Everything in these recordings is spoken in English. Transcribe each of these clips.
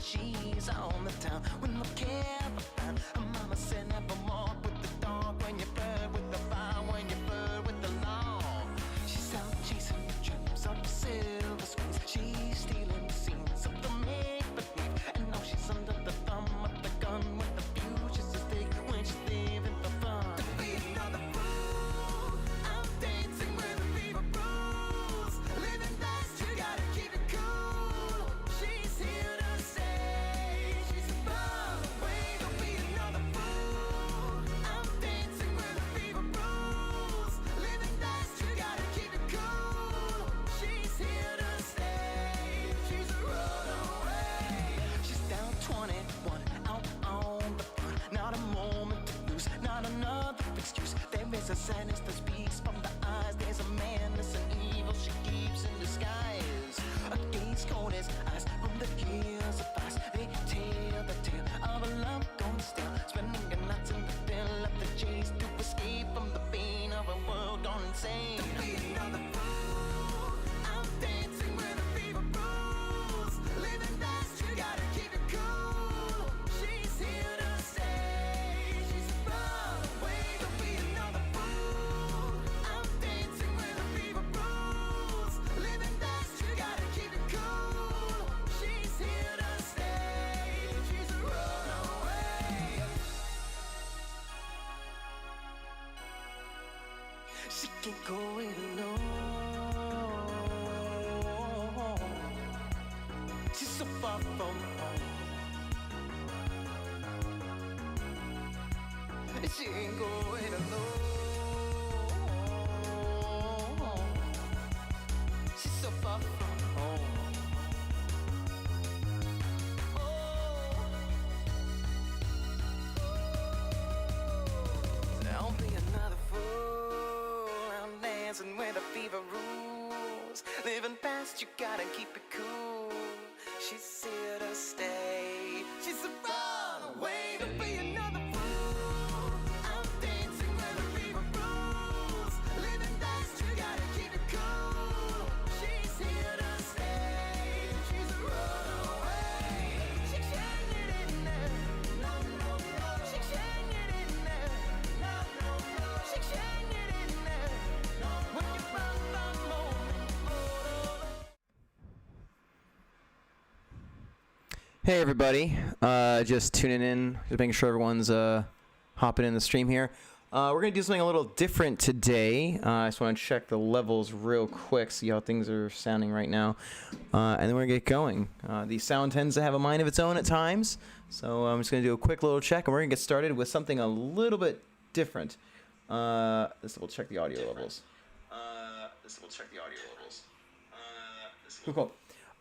she's on the town when the care found. Her mama said never more with the dog when you flirt with the fire, when you flirt with the law. She's out chasing the dreams of the silver screens. She's stealing the scenes of the make-believe, and now she's under the thumb of the gun with the future's at stake when she's living for fun. To be another fool, I'm dancing with the fever rules. Living fast, you gotta keep it cool. She's here to stay. She's a runaway. Don't be another fool. I'm dancing with the fever rules. Living fast, you gotta keep it cool. She's here to stay. She's a runaway. She's down 21, out on the front. Not a moment to lose, not another excuse. There is a sadness that speaks from the eyes. There's a madness and evil she keeps in disguise. Against coldest eyes from the years of past. They tell the tale of a love gone still. Spending the nights in the fill of the chase to escape from the pain of a world gone insane. To be another fool, I'm dancing with the fever rules. Living fast, you gotta keep it cool. She's here to stay. She's a runaway. Don't be another fool. I'm dancing with the fever rules. Living fast, you gotta keep it cool. She's here to stay. She's a runaway. She can't go it alone. She's so far from home. She ain't going alone. She's so far from home. Don't be another fool. I'm dancing with the fever rules. Living fast, you gotta keep it cool. She's here to stay. She's a runaway. Don't be another fool. I'm dancing with the fever rules. Living fast, you gotta keep it cool. She's here to stay. She's a runaway. She can't get in there. No, no, no. She can't get in there. No, no, no. She can't get in there. When you find the moment. Hey everybody, just tuning in, just making sure everyone's hopping in the stream here. We're going to do something a little different today. I just want to check the levels real quick, see how things are sounding right now, and then we're going to get going. The sound tends to have a mind of its own at times, so I'm just going to do a quick little check, and we're going to get started with something a little bit different. This will check the audio levels. Cool, cool.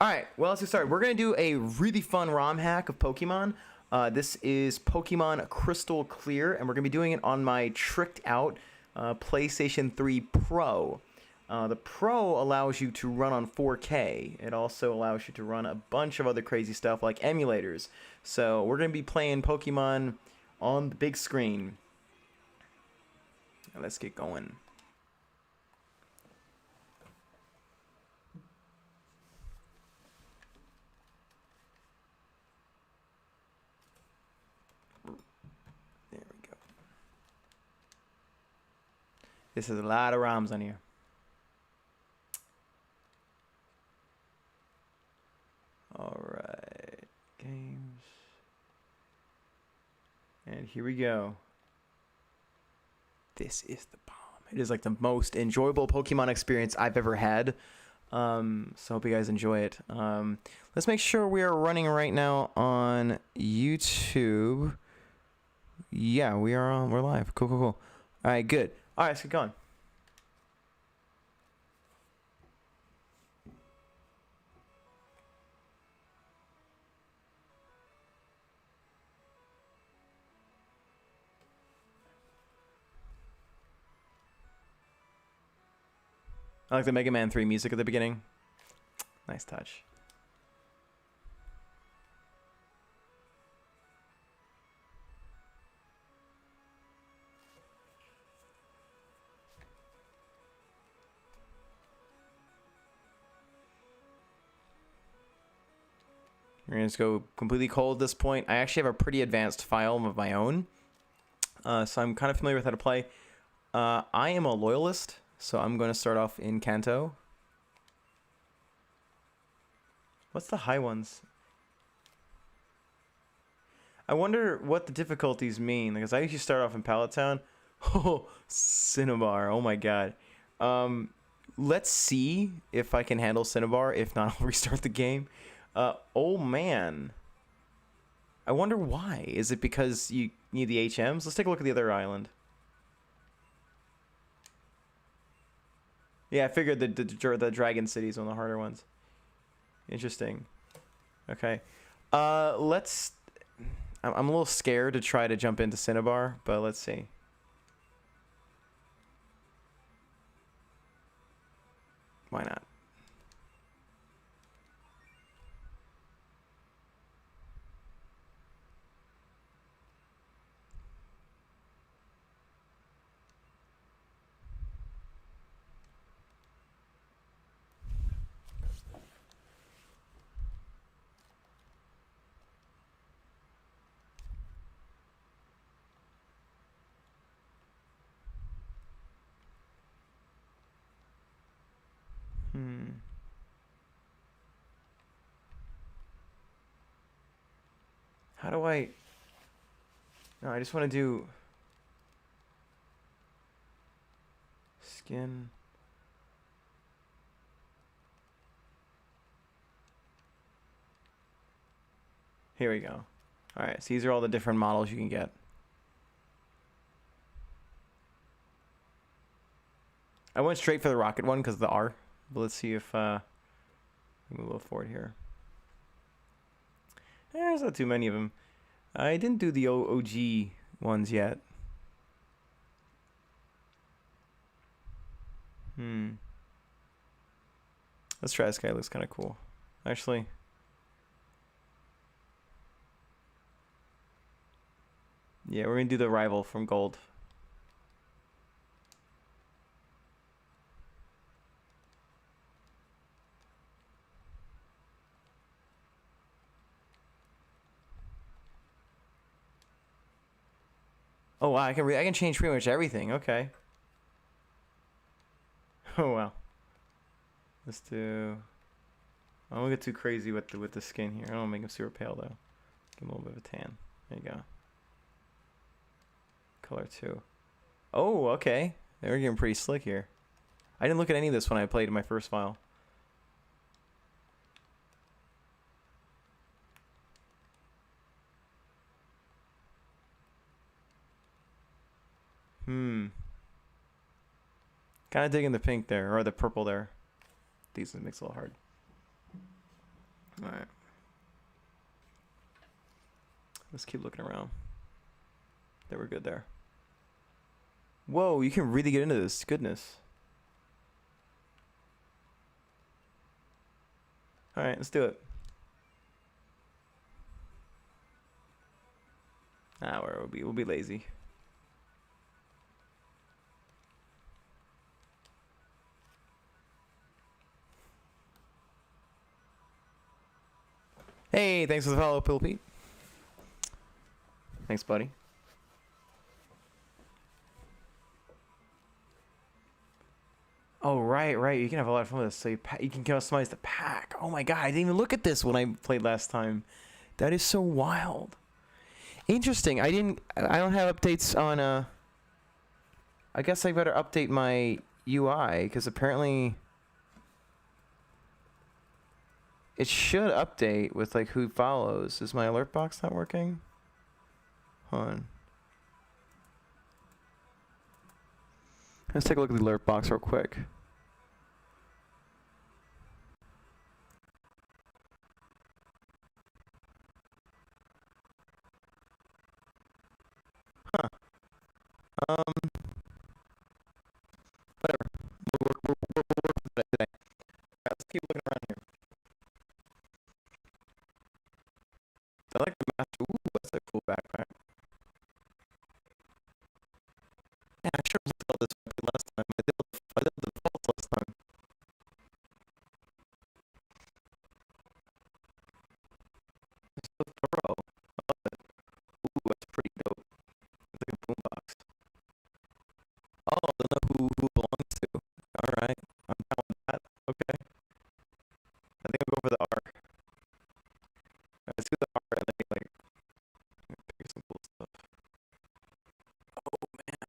Alright, well, let's get started. We're going to do a really fun ROM hack of Pokemon. This is Pokemon Crystal Clear, and we're going to be doing it on my tricked out PlayStation 3 Pro. The Pro allows you to run on 4K. It also allows you to run a bunch of other crazy stuff like emulators. So we're going to be playing Pokemon on the big screen. Now let's get going. There we go. This is a lot of ROMs on here. Alright, games. And here we go. This is the bomb. It is like the most enjoyable Pokemon experience I've ever had. So hope you guys enjoy it. Let's make sure we are running right now on YouTube. Yeah, we are on. We're live. Cool, cool, cool. All right, good. All right, let's get going. I like the Mega Man 3 music at the beginning. Nice touch. We're gonna just go completely cold at this point. I actually have a pretty advanced file of my own, so I'm kind of familiar with how to play. I am a loyalist, so I'm going to start off in Kanto. What's the high ones? I wonder what the difficulties mean, because I usually start off in Pallet Town. Oh, Cinnabar, oh my god. Let's see if I can handle Cinnabar. If not, I'll restart the game. Oh man. I wonder why. Is it because you need the HMs? Let's take a look at the other island. Yeah, I figured the Dragon City is one of the harder ones. Interesting. Okay. Let's... I'm a little scared to try to jump into Cinnabar, but let's see. Why not? How do I... No, I just want to do... Skin... Here we go. Alright, so these are all the different models you can get. I went straight for the rocket one because of the R. But let's see if... move a little forward here. There's not too many of them. I didn't do the OG ones yet. Let's try this guy. Looks kind of cool. Actually. Yeah, we're going to do the rival from gold. Oh wow, I can change pretty much everything. Okay. Oh wow. Let's do... I don't get too crazy with the skin here. I don't want to make him super pale though. Give him a little bit of a tan. There you go. Color 2. Oh, okay. They're getting pretty slick here. I didn't look at any of this when I played in my first file. Kind of digging the pink there, or the purple there. These makes it a little hard. Alright. Let's keep looking around. There, we're good there. Whoa, you can really get into this. Goodness. Alright, let's do it. Ah, we'll be lazy. Hey, thanks for the follow, Pill Pete. Thanks, buddy. Oh, right. You can have a lot of fun with this. So you can customize the pack. Oh my god, I didn't even look at this when I played last time. That is so wild. Interesting. I don't have updates on I guess I better update my UI because apparently it should update with like who follows. Is my alert box not working? Hold on. Let's take a look at the alert box real quick. Huh. Whatever. We'll work with that today. Alright, let's keep looking around here. I like the master. Ooh, that's a cool backpack. Yeah, I should have looked at all this last time. I did the defaults last time. Oh, I don't know who it belongs to. All right, I'm down with that. Okay, I think I'll go for the R. Let's do the R and then like pick some cool stuff. Oh man,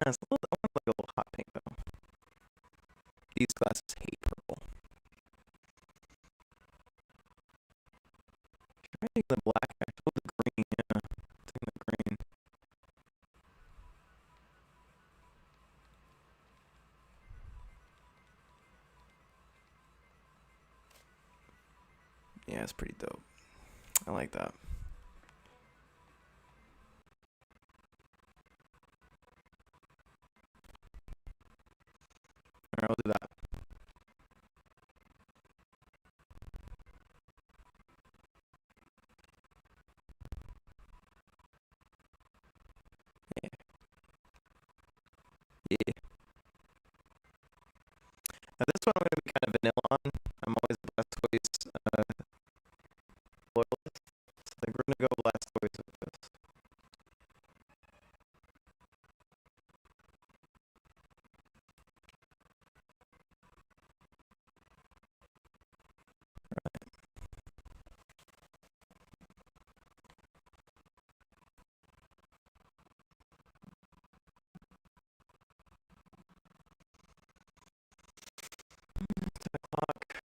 it's a little, I want like a little hot pink though. These glasses hate purple. I think the black actually, the green, yeah, taking the green. Yeah, it's pretty dope. I like that. All right, I'll do that. Yeah. Yeah. Now this one I'm gonna be kind of vanilla on. I'm always the Blast Toys loyalist. So I think we're gonna go Blast Toys with this. Clock.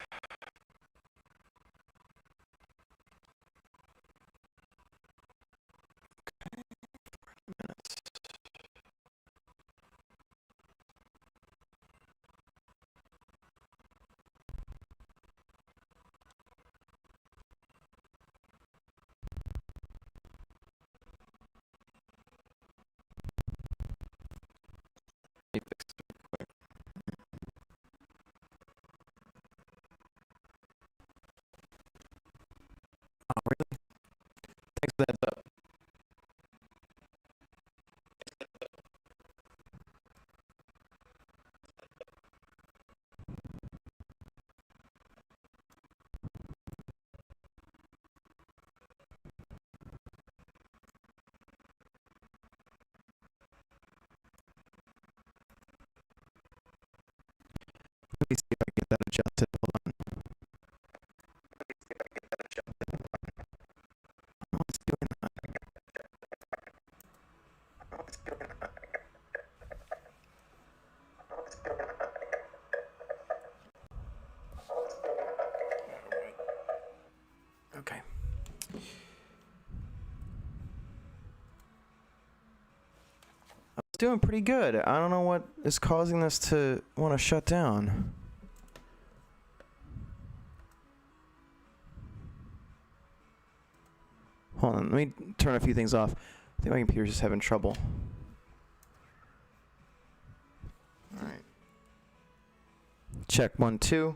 Minutes. Let me fix it real quick. Oh really? Thanks for the heads up. Let me see if I can get that adjusted. Hold on. Let me see if I can get that adjusted. Hold on. Oh, it's doing that. Oh, it's doing that. Oh, it's doing that. Alright. Okay. I was doing pretty good. I don't know what is causing this to want to shut down. Hold on, let me turn a few things off. I think my computer's just having trouble. Alright. Check 1, 2.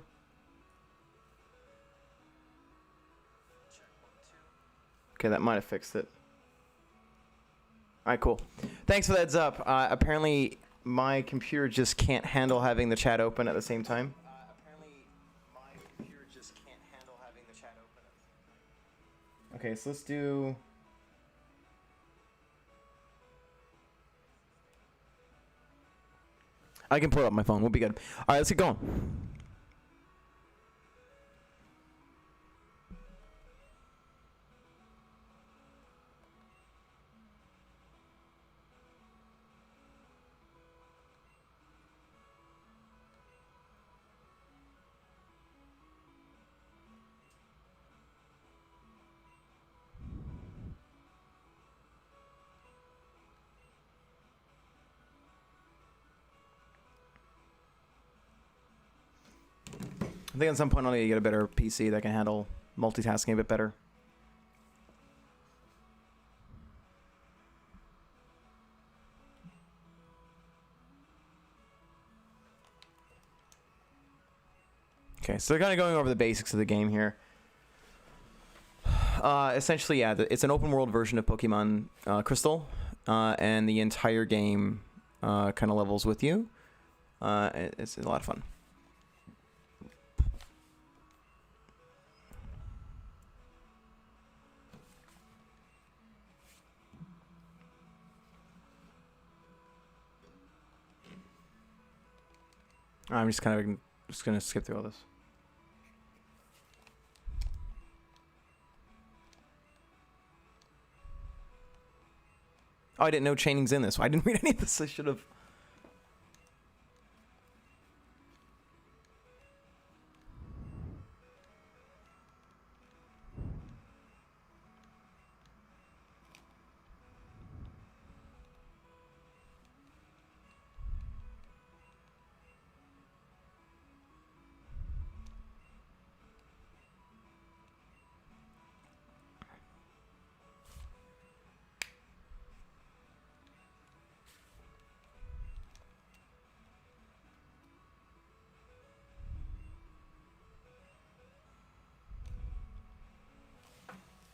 Okay, that might have fixed it. Alright, cool. Thanks for the heads up. Apparently, my computer just can't handle having the chat open at the same time. Okay, so let's do... I can pull it up on my phone. We'll be good. Alright, let's get going. I think at some point I'll need to get a better PC that can handle multitasking a bit better. Okay, so kind of going over the basics of the game here. Essentially, yeah, it's an open world version of Pokemon Crystal, and the entire game kind of levels with you. It's a lot of fun. I'm just kind of just gonna skip through all this. Oh, I didn't know chaining's in this. I didn't read any of this. I should have.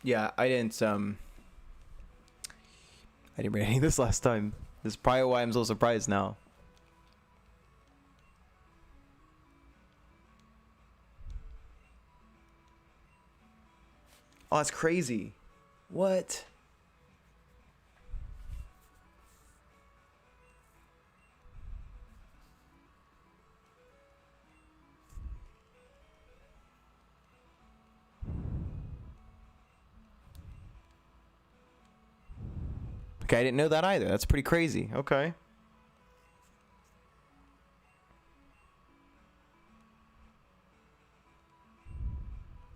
Yeah, I didn't read any of this last time. This is probably why I'm so surprised now. Oh, that's crazy. What? Okay, I didn't know that either. That's pretty crazy. Okay.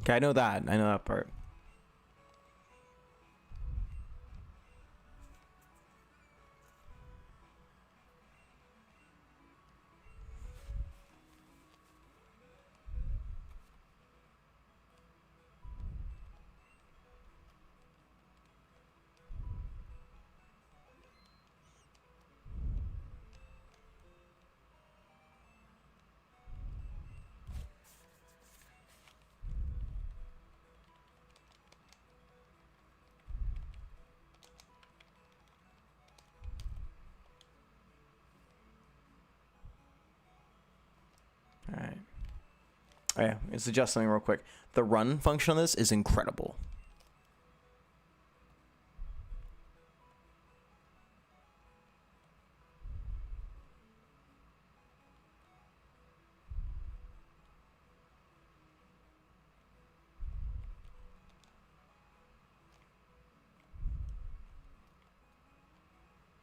Okay, I know that. I know that part. All right. Oh yeah, let's adjust something real quick. The run function on this is incredible.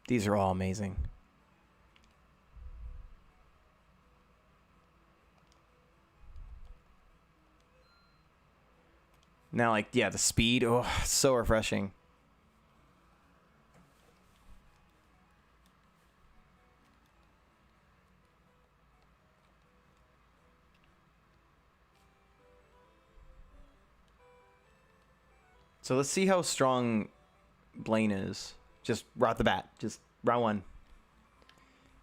These are all amazing. Now, like, yeah, the speed, oh, so refreshing. So let's see how strong Blaine is. Just right off the bat. Just round one.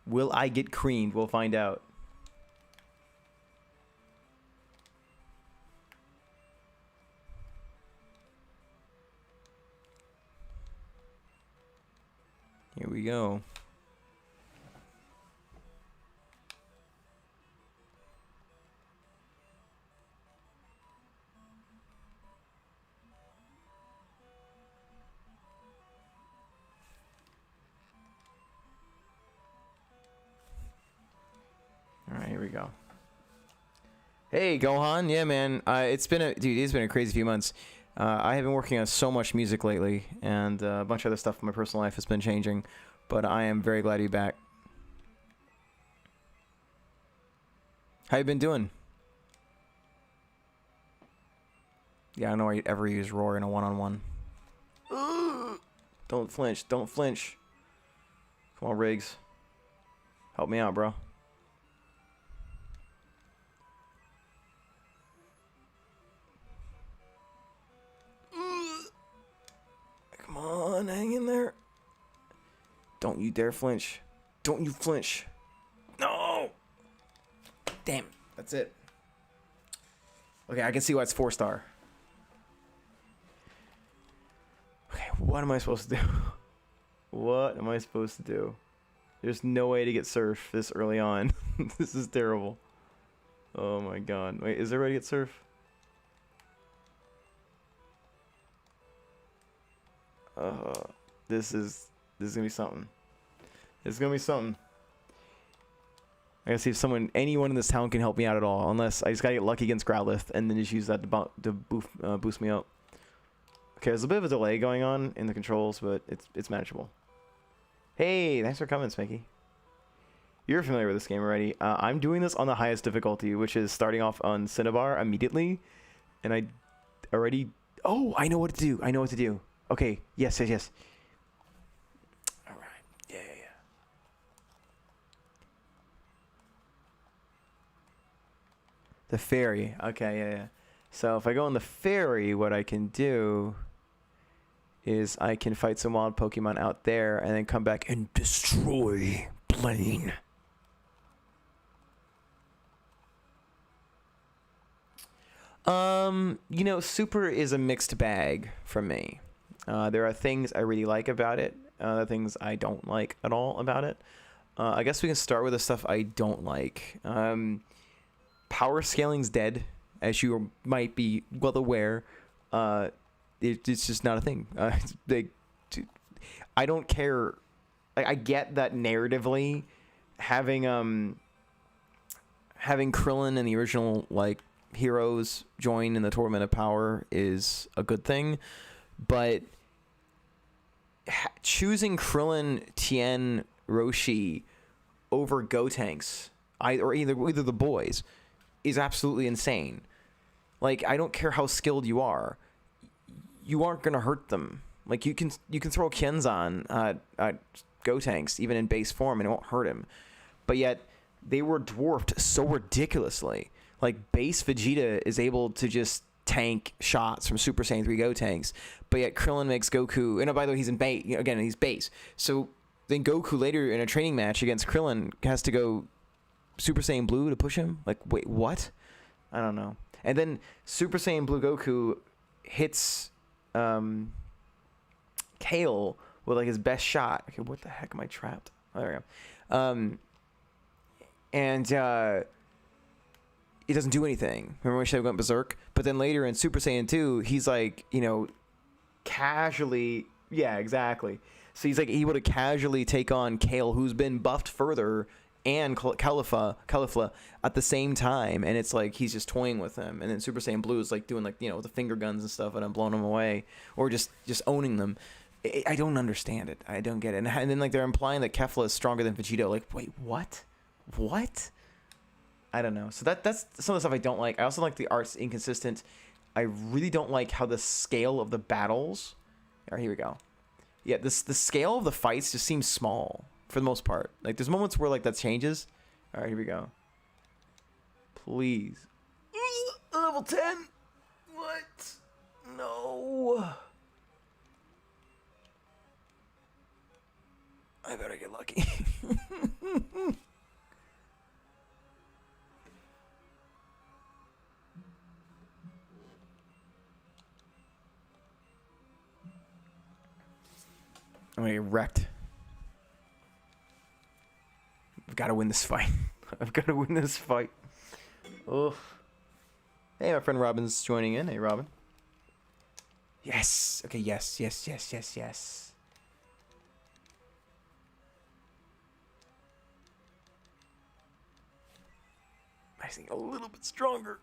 Will I get creamed? We'll find out. Here we go. All right, here we go. Hey, Gohan. Yeah, man. It's been a crazy few months. I have been working on so much music lately, and a bunch of other stuff in my personal life has been changing. But I am very glad to be back. How you been doing? Yeah, I don't know why you'd ever use roar in a one-on-one. Don't flinch. Don't flinch. Come on, Riggs. Help me out, bro. Come on, hang in there. Don't you dare flinch. Don't you flinch. No! Damn. That's it. Okay, I can see why it's 4-star. Okay, what am I supposed to do? What am I supposed to do? There's no way to get surf this early on. This is terrible. Oh my god. Wait, is there a way to get surf? This is gonna be something. It's gonna be something. I gotta see if anyone in this town can help me out at all. Unless I just gotta get lucky against Growlithe and then just use that to boost me up. Okay, there's a bit of a delay going on in the controls, but it's manageable. Hey, thanks for coming, Spanky. You're familiar with this game already. I'm doing this on the highest difficulty, which is starting off on Cinnabar immediately. And I already... Oh, I know what to do. I know what to do. Okay, yes. Alright, yeah. The ferry. Okay, yeah. So if I go on the ferry, what I can do is I can fight some wild Pokemon out there and then come back and destroy Blaine. You know, Super is a mixed bag for me. There are things I really like about it, other things I don't like at all about it. I guess we can start with the stuff I don't like. Power scaling's dead, as you might be well aware. It's just not a thing. I don't care. I get that narratively, having Krillin and the original heroes join in the Tournament of Power is a good thing, but choosing Krillin, Tien, Roshi over Gotenks, or either the boys, is absolutely insane. I don't care how skilled you are, you aren't gonna hurt them. You can throw Kenzan at Gotenks even in base form and it won't hurt him, but yet they were dwarfed so ridiculously. Base Vegeta is able to just tank shots from Super Saiyan 3 Gotenks, but yet Krillin makes Goku, and by the way, he's in base, again, he's base. So then Goku later in a training match against Krillin has to go Super Saiyan Blue to push him? Wait, what? I don't know. And then Super Saiyan Blue Goku hits Kale with his best shot. Okay, what the heck am I trapped? Oh, there we go. He doesn't do anything. Remember when Shao went berserk? But then later in Super Saiyan 2, he's casually... Yeah, exactly. So he's able to casually take on Kale, who's been buffed further, and Caulifla at the same time. And it's he's just toying with him. And then Super Saiyan Blue is doing the finger guns and stuff and I'm blowing them away. Or just owning them. I don't understand it. I don't get it. And then they're implying that Kefla is stronger than Vegito. Wait, what? What? I don't know. So that's some of the stuff I don't like. I also like the art's inconsistent. I really don't like how the scale of the battles... All right, here we go. Yeah, the scale of the fights just seems small for the most part. There's moments where that changes. All right, here we go. Please. Level 10? What? No. I better get lucky. I'm gonna get wrecked. I've got to win this fight. I've got to win this fight. Oh. Hey, my friend Robin's joining in. Hey, Robin. Yes. Okay, yes. I think a little bit stronger.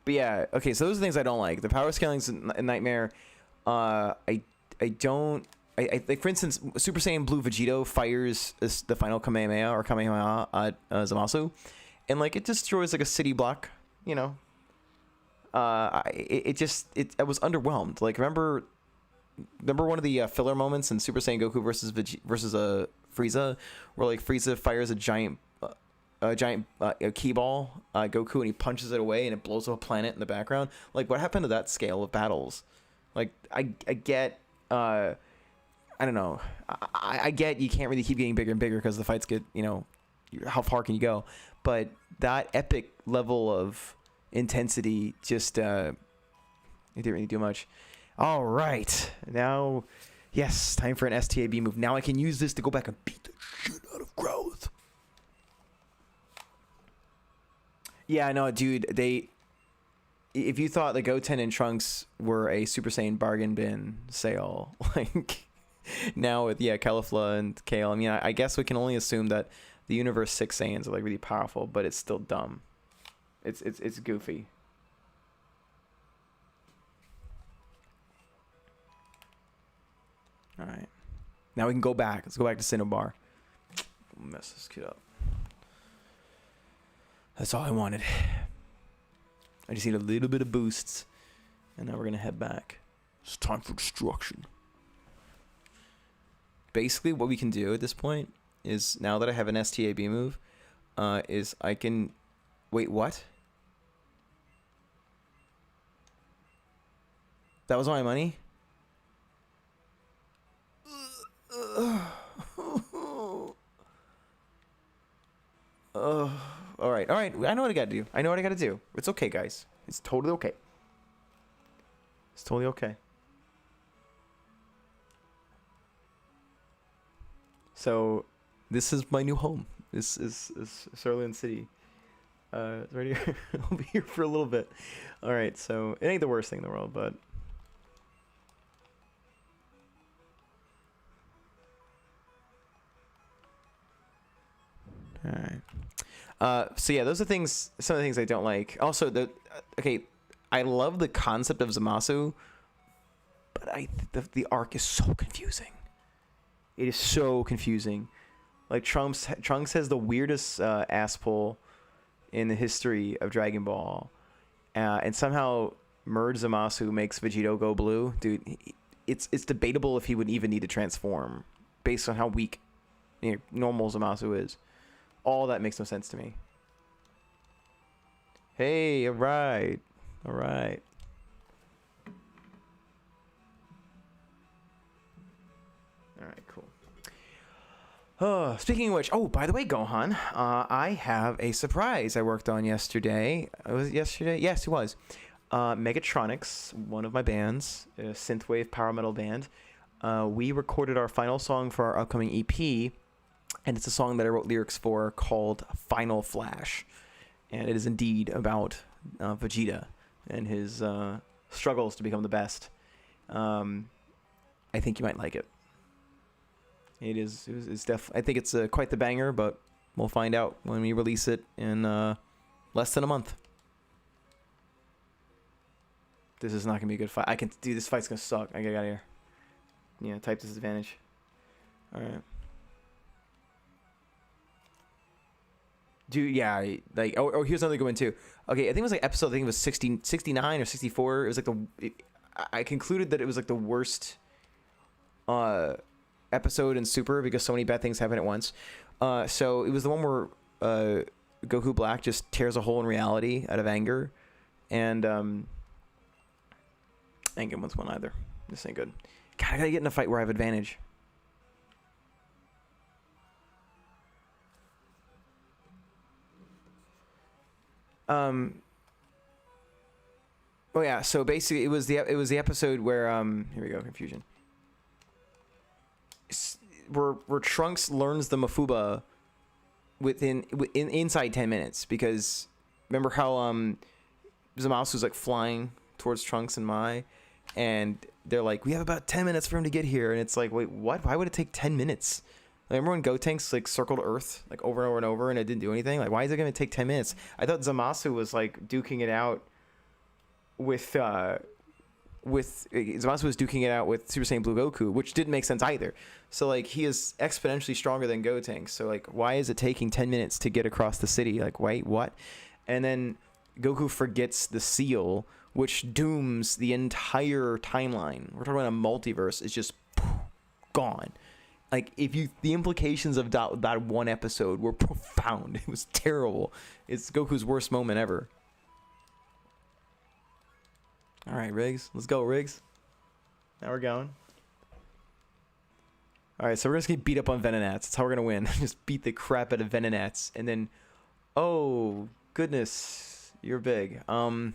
But yeah, okay, so those are the things I don't like. The power scaling's a nightmare. I don't... for instance, Super Saiyan Blue Vegito fires the final Kamehameha or Kamehameha at Zamasu, and it destroys a city block, I was underwhelmed. Remember one of the filler moments in Super Saiyan Goku versus Frieza, where Frieza fires a giant key ball at Goku and he punches it away and it blows up a planet in the background. What happened to that scale of battles? I get... I don't know. I get you can't really keep getting bigger and bigger because the fights get, how far can you go? But that epic level of intensity just, it didn't really do much. All right. Now, yes, time for an STAB move. Now I can use this to go back and beat the shit out of Growth. Yeah, no, dude, if you thought the Goten and Trunks were a Super Saiyan bargain bin sale, now with Caulifla and Kale, I mean, I guess we can only assume that the Universe 6 Saiyans are like really powerful, but it's still dumb. It's goofy. All right. Now we can go back. Let's go back to Cinnabar. Mess this kid up. That's all I wanted. I just need a little bit of boosts. And now we're going to head back. It's time for destruction. Basically, what we can do at this point is, now that I have an STAB move, is I can... Wait, what? That was all my money? All right. I know what I gotta do. It's okay, guys. It's totally okay. It's totally okay. So, this is my new home. This is Cerulean City. Right here. I'll be here for a little bit. All right. So it ain't the worst thing in the world, but. All right. So yeah, those are things. Some of the things I don't like. Also, I love the concept of Zamasu, but the arc is so confusing. It is so confusing. Like Trunks has the weirdest ass pull in the history of Dragon Ball, and somehow Merge Zamasu makes Vegito go blue. Dude, it's debatable if he would even need to transform based on how weak normal Zamasu is. All that makes no sense to me. Hey, all right. All right, cool. Speaking of which, by the way, Gohan, I have a surprise I worked on yesterday. Was it yesterday? Yes, it was. Megatronics, one of my bands, a synthwave power metal band. We recorded our final song for our upcoming EP. And it's a song that I wrote lyrics for called Final Flash. And it is indeed about Vegeta and his struggles to become the best. I think you might like it. It's I think it's quite the banger, but we'll find out when we release it in less than a month. This is not going to be a good fight. This fight's going to suck. I gotta get out of here. Yeah, type disadvantage. Alright. Dude, yeah, like, here's another good one too. Okay, I think it was like episode, I think it was 69 or 64. It was like I concluded that it was like the worst episode in Super because so many bad things happen at once. So it was the one where Goku Black just tears a hole in reality out of anger, and I ain't getting one either. This ain't good. God, I gotta get in a fight where I have advantage. Oh yeah, so basically it was the episode where here we go, confusion. Where Trunks learns the Mafuba inside 10 minutes, because remember how Zamasu was like flying towards Trunks and Mai, and they're like, we have about 10 minutes for him to get here, and it's like, wait, what? Why would it take 10 minutes? Remember when Gotenks like circled Earth like over and over and over and it didn't do anything? Like, why is it going to take 10 minutes? I thought Zamasu was like duking it out with Zamasu was duking it out with Super Saiyan Blue Goku, which didn't make sense either. So like, he is exponentially stronger than Gotenks. So like, why is it taking 10 minutes to get across the city? Like, wait, what? And then Goku forgets the seal, which dooms the entire timeline. We're talking about a multiverse. It's just gone. Like, the implications of that one episode were profound. It was terrible. It's Goku's worst moment ever. All right, Riggs. Let's go, Riggs. Now we're going. All right, so we're just going to beat up on Venonats. That's how we're going to win. Just beat the crap out of Venonats. And then, oh, goodness, you're big. Bye.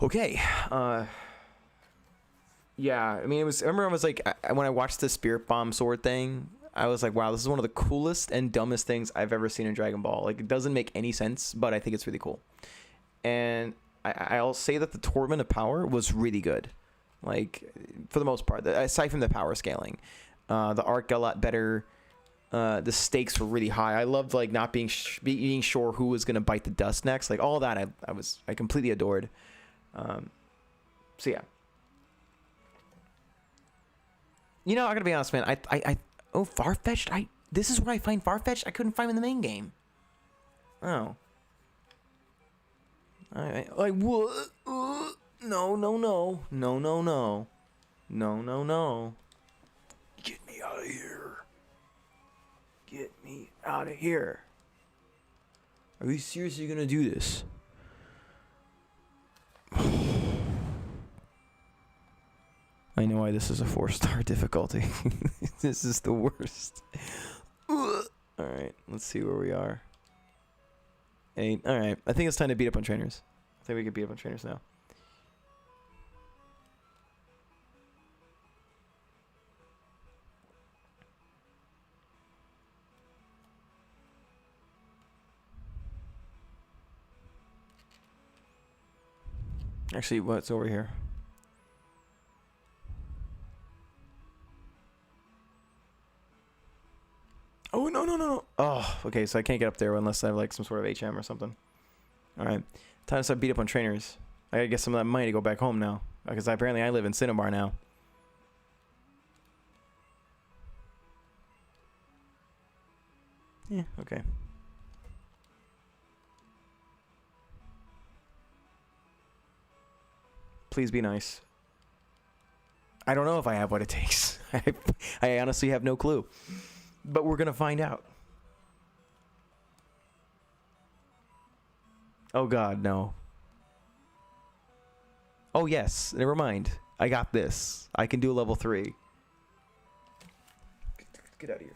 Okay. Yeah, I mean, I remember I was like, when I watched the Spirit Bomb sword thing, I was like, wow, this is one of the coolest and dumbest things I've ever seen in Dragon Ball. Like, it doesn't make any sense, but I think it's really cool. And I'll say that the Tournament of Power was really good. Like, for the most part, aside from the power scaling. The art got a lot better. The stakes were really high. I loved like not being sure who was gonna bite the dust next. Like all that, I completely adored. So yeah. You know, I gotta be honest, man. Oh, far-fetched. This is where I find far-fetched. I couldn't find him in the main game. Oh. All right. Like what? No, no, no, no, no, no, no, no, no. Get me out of here. Get me out of here. Are you seriously gonna do this? I know why this is a 4-star difficulty. This is the worst. Alright, let's see where we are. 8. Alright, I think it's time to beat up on trainers. I think we can beat up on trainers now. Actually, what's over here? Oh, no, no, no. Oh, okay, so I can't get up there unless I have like some sort of HM or something. Alright, time to start beat up on trainers. I gotta get some of that money to go back home now. Because apparently I live in Cinnabar now. Yeah, okay. Please be nice. I don't know if I have what it takes. I honestly have no clue. But we're gonna find out. Oh god, no. Oh yes, never mind. I got this. I can do a level 3. Get out of here.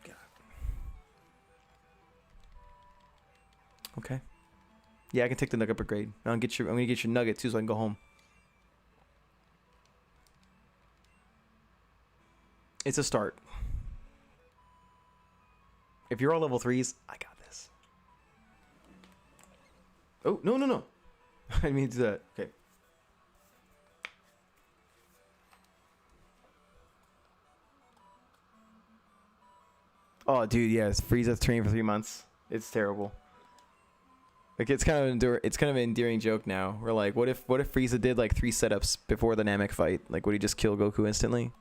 God. Okay. Yeah, I can take the nugget upgrade. I'm gonna get your nugget too so I can go home. It's a start. If you're all level 3s, I got this. Oh, no, no, no. I didn't mean to do that. Okay. Oh, dude, yeah, Frieza's training for 3 months. It's terrible. Like it's kind of an endearing joke now. We're like, what if Frieza did like 3 setups before the Namek fight? Like, would he just kill Goku instantly?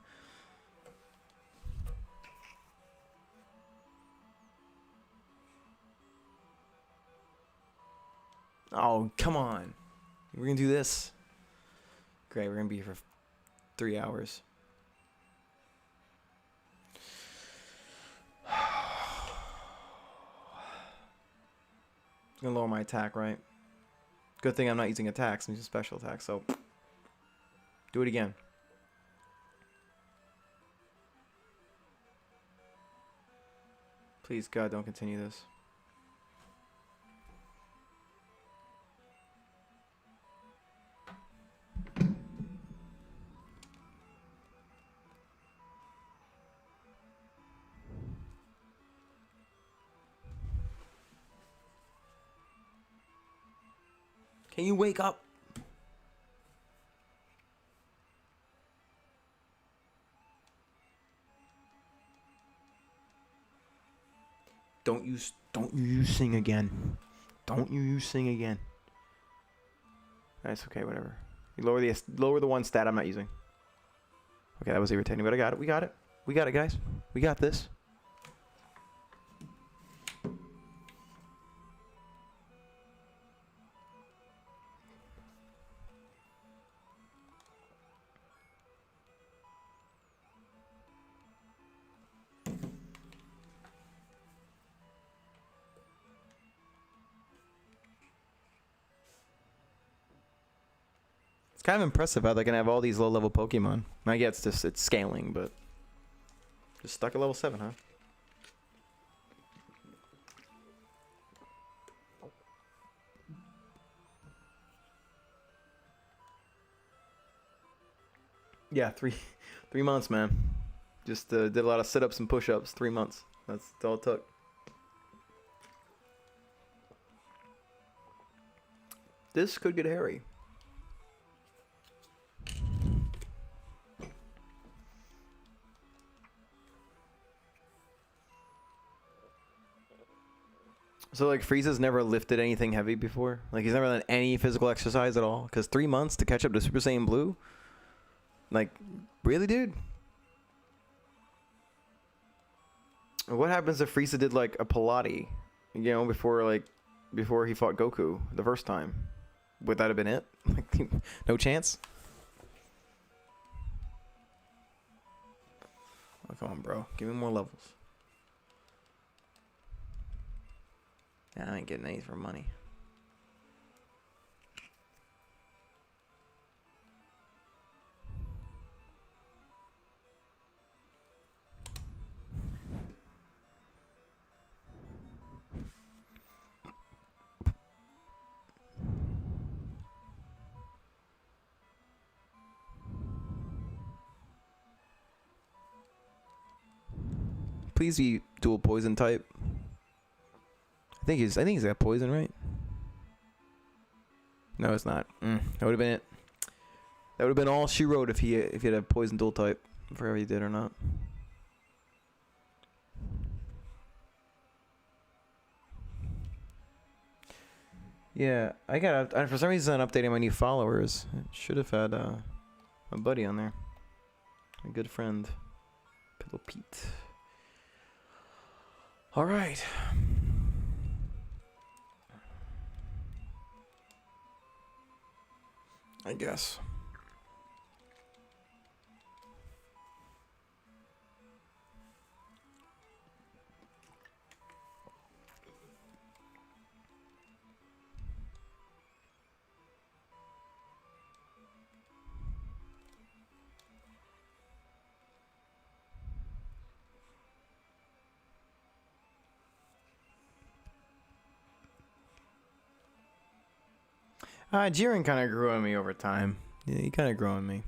Oh, come on. We're gonna do this. Great, we're gonna be here for 3 hours. It's gonna lower my attack, right? Good thing I'm not using attacks, I'm using special attacks, so do it again. Please, God, don't continue this. Can you wake up? Don't you sing again. Don't you sing again. That's okay, whatever. You lower the one stat I'm not using. Okay, that was irritating, but I got it. We got it. We got it, guys. We got this. It's kind of impressive how they can have all these low-level Pokemon. I guess it's scaling, but just stuck at level 7, huh? Yeah, 3 months, man. Just did a lot of sit-ups and push-ups. 3 months. That's all it took. This could get hairy. So like Frieza's never lifted anything heavy before? Like he's never done any physical exercise at all? Because 3 months to catch up to Super Saiyan Blue? Like, really, dude? What happens if Frieza did like a Pilates, you know, before he fought Goku the first time? Would that have been it? Like, no chance? Oh, come on, bro. Give me more levels. Yeah, I ain't getting any for money. Please be dual poison type. I think he's got poison, right? No, it's not. That would have been it. That would have been all she wrote if he had a poison dual type, whatever he did or not. Yeah, for some reason I'm updating my new followers. I should have had my buddy on there, my good friend, Pillow Pete. All right. I guess. Jiren kind of grew on me over time. Yeah, he kind of grew on me.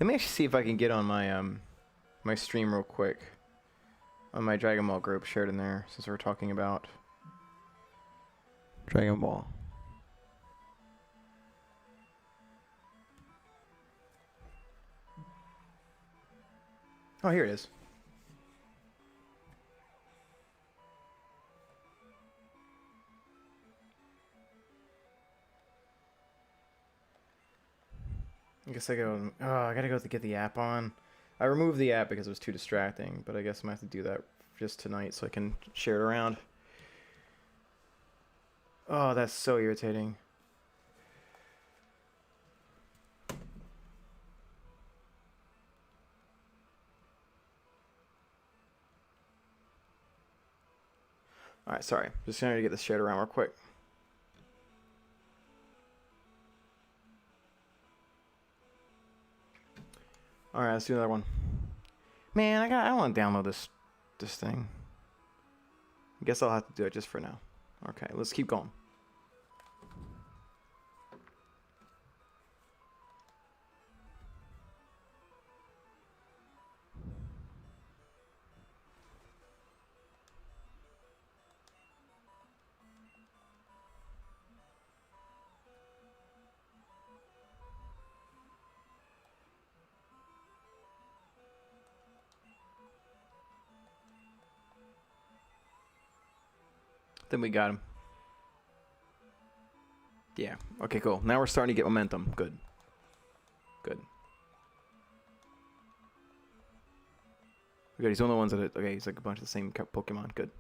Let me actually see if I can get on my my stream real quick. On my Dragon Ball group shared in there, since we're talking about Dragon Ball. Oh, here it is. I guess I gotta go to get the app on. I removed the app because it was too distracting, but I guess I'm gonna have to do that just tonight so I can share it around. Oh, that's so irritating. Alright, sorry. Just gonna get this shared around real quick. Alright, let's do another one. Man, I don't want to download this thing. I guess I'll have to do it just for now. Okay, let's keep going. Then we got him. Yeah. Okay, cool. Now we're starting to get momentum. Good. Good. Good. He's one of the ones that... Okay, he's like a bunch of the same Pokemon. Good.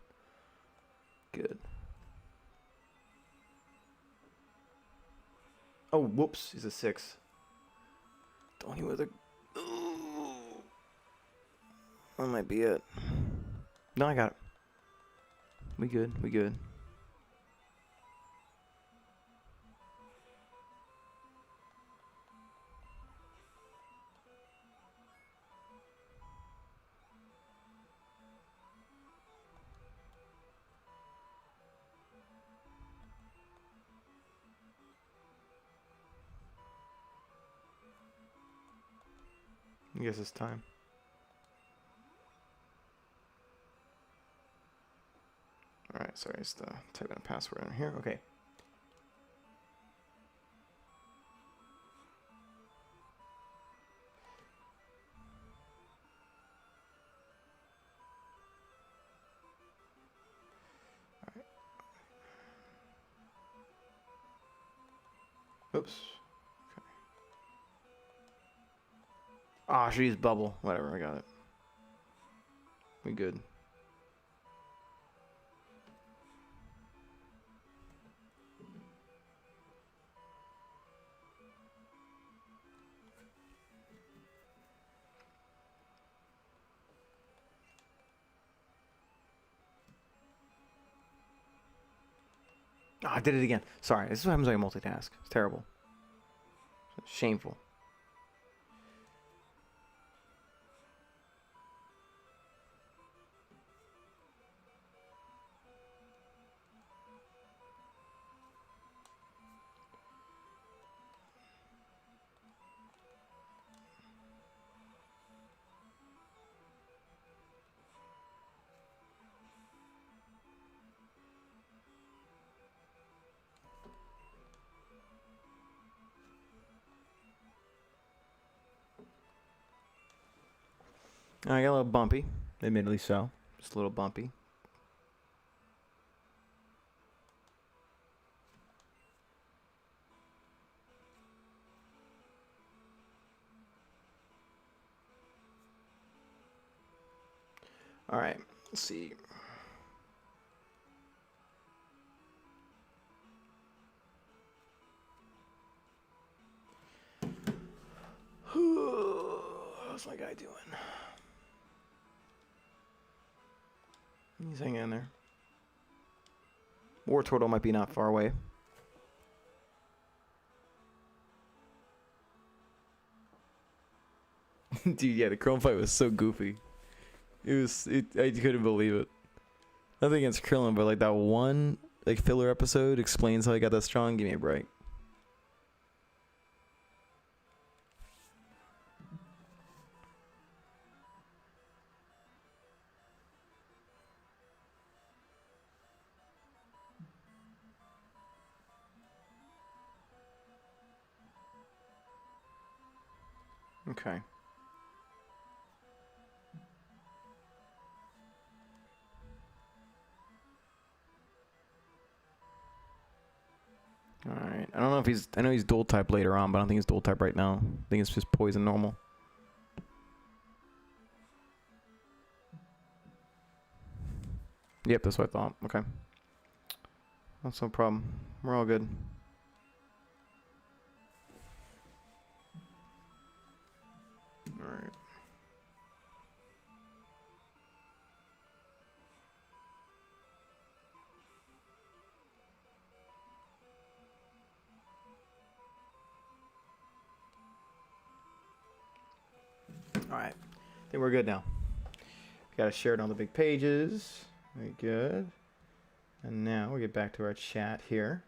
Good. Oh, whoops. He's a 6. Don't he with a... Ooh. That might be it. No, I got it. We good. We good. I guess it's time. Alright, sorry, just type in a password in here. Okay. Oops. Okay. Ah, she used bubble. Whatever, I got it. We good. Oh, I did it again. Sorry, this is what happens when I multitask. It's terrible. It's shameful. I got a little bumpy, admittedly so. Just a little bumpy. All right, let's see. How's my guy doing? He's hanging in there. War Turtle might be not far away. Dude, yeah, the Krillin fight was so goofy. I couldn't believe it. Nothing against Krillin, but like that one like filler episode explains how he got that strong. Give me a break. Okay. Alright. I don't know if he's... I know he's dual type later on, but I don't think he's dual type right now. I think it's just poison normal. Yep, that's what I thought. Okay. That's no problem. We're all good. Alright. Alright. I think we're good now. Got to share it on the big pages. Very good. And now we get back to our chat here.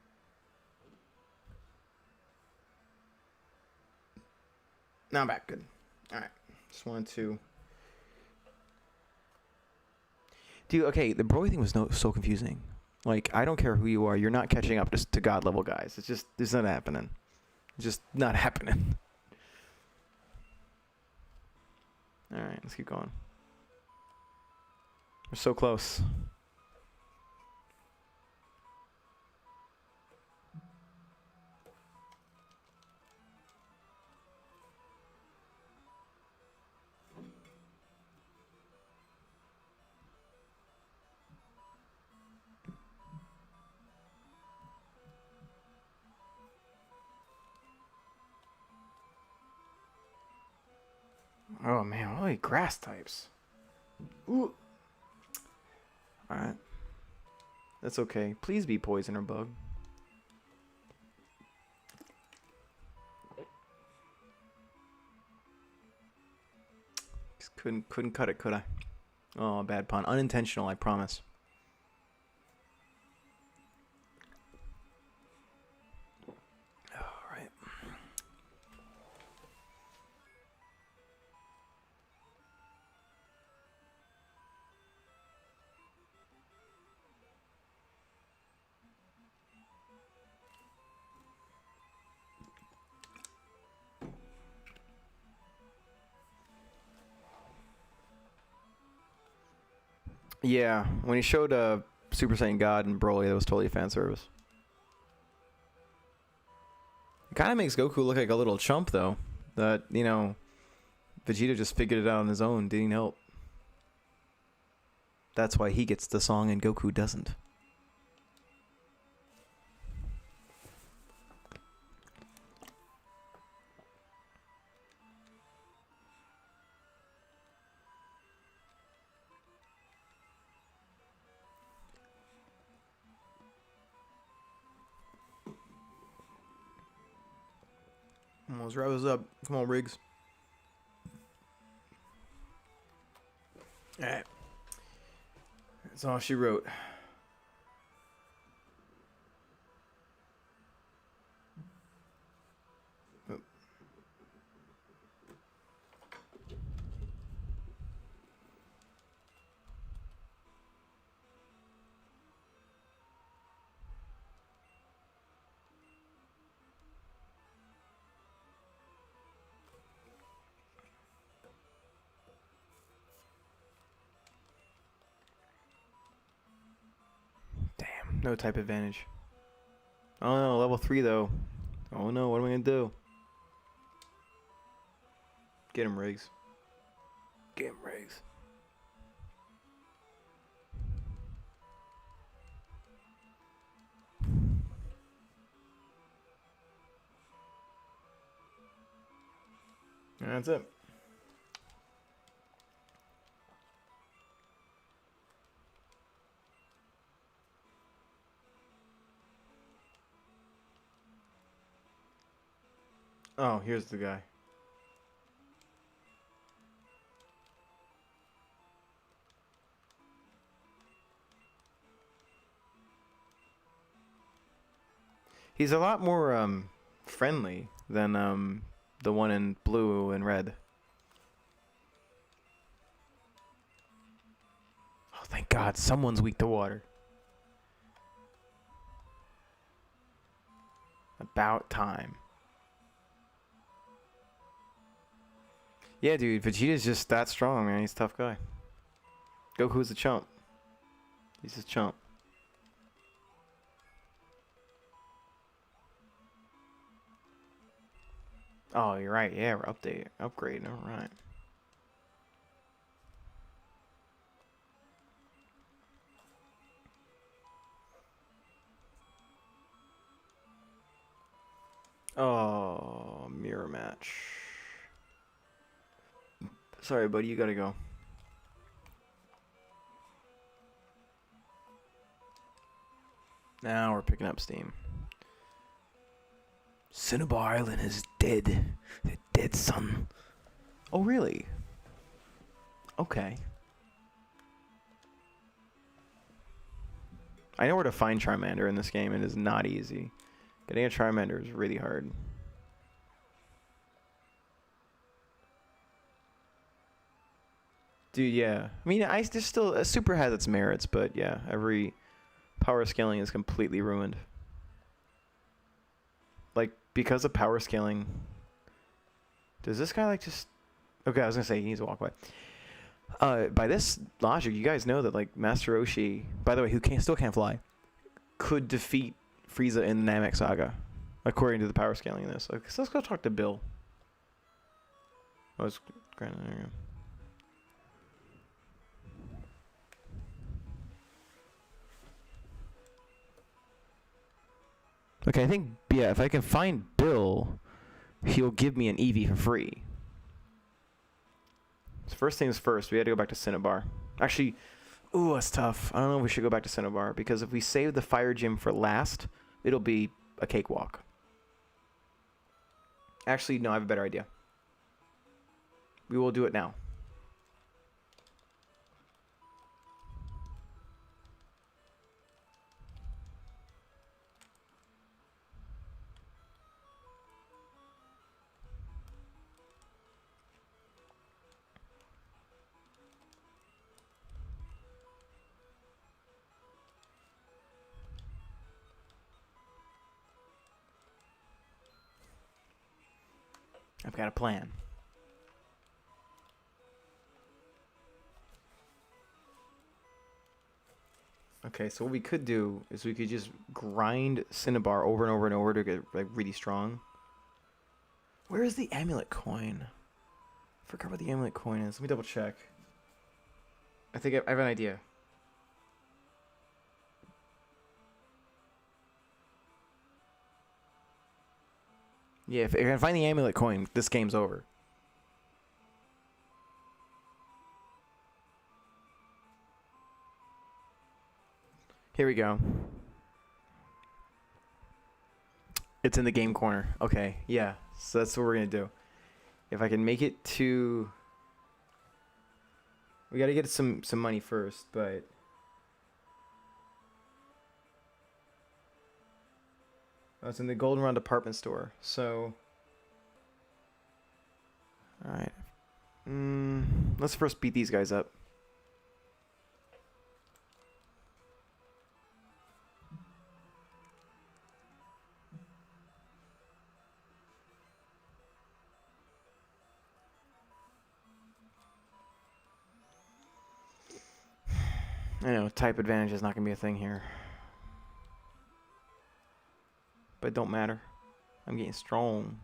Now I'm back. Good. Alright. Just wanted to... Dude, okay, the Broly thing was so confusing. Like, I don't care who you are, you're not catching up to God level guys. It's not happening. It's just not happening. Alright, let's keep going. We're so close. Oh man, what are these grass types? Ooh. Alright. That's okay. Please be poison or bug. Just couldn't cut it, could I? Oh, bad pun. Unintentional, I promise. Alright. Yeah, when he showed Super Saiyan God and Broly, that was totally fan service. Kind of makes Goku look like a little chump, though. That, you know, Vegeta just figured it out on his own, didn't help. That's why he gets the song and Goku doesn't. Let's wrap this up. Come on, Riggs. Alright. That's all she wrote. Oh. Damn, no type advantage. Oh no, level 3 though. Oh no, what am I gonna do? Get him, Riggs. Get him, Riggs. And that's it. Oh, here's the guy. He's a lot more friendly than the one in blue and red. Oh, thank God, someone's weak to water. About time. Yeah, dude, Vegeta's just that strong, man. He's a tough guy. Goku's a chump. He's a chump. Oh, you're right. Yeah, we're upgrading. All right. Oh, mirror match. Sorry, buddy, you gotta go. Now we're picking up steam. Cinnabar Island is dead. The dead son. Oh, really? Okay. I know where to find Charmander in this game. It is not easy. Getting a Charmander is really hard. Dude, yeah. I mean, there's still... a Super has its merits, but yeah, every power scaling is completely ruined. Like, because of power scaling... Does this guy, like, just... Okay, I was gonna say, he needs to walk away. By this logic, you guys know that, like, Master Roshi... By the way, who still can't fly... could defeat Frieza in the Namek Saga. According to the power scaling in this. Okay, so let's go talk to Bill. Oh, it's... There you go. Okay, I think, yeah, if I can find Bill, he'll give me an Eevee for free. So first things first, we had to go back to Cinnabar. Actually, ooh, that's tough. I don't know if we should go back to Cinnabar, because if we save the Fire Gym for last, it'll be a cakewalk. Actually, no, I have a better idea. We will do it now. I've got a plan. Okay, so what we could do is we could just grind Cinnabar over and over and over to get like really strong. Where is the amulet coin? I forgot what the amulet coin is. Let me double check. I think I have an idea. Yeah, if I can find the amulet coin, this game's over. Here we go. It's in the game corner. Okay, yeah. So that's what we're gonna do. If I can make it to... We gotta get some money first, but... Oh, it's in the Goldenrod department store, so... Alright. Let's first beat these guys up. I know, type advantage is not going to be a thing here. But it don't matter. I'm getting strong.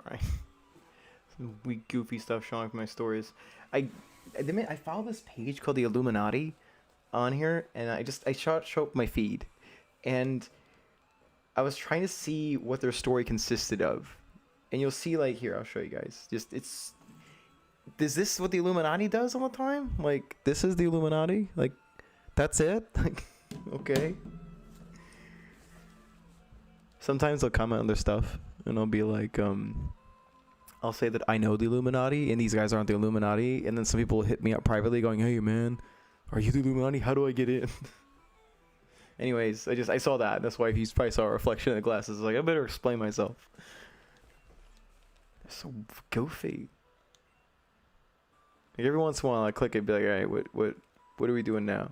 Alright. Some weak, goofy stuff showing up in my stories. I follow this page called the Illuminati on here, and I show up my feed, and I was trying to see what their story consisted of, and you'll see, like, here, I'll show you guys. Is this what the Illuminati does all the time? Like, this is the Illuminati? Like, that's it? Like, okay. Sometimes they'll comment on their stuff, and I'll be like, I'll say that I know the Illuminati, and these guys aren't the Illuminati, and then some people will hit me up privately going, hey, man, are you the Illuminati? How do I get in? Anyways, I saw that. That's why if you probably saw a reflection in the glasses, I was like, I better explain myself. They're so goofy. Like, every once in a while, I click it and be like, all right, what are we doing now?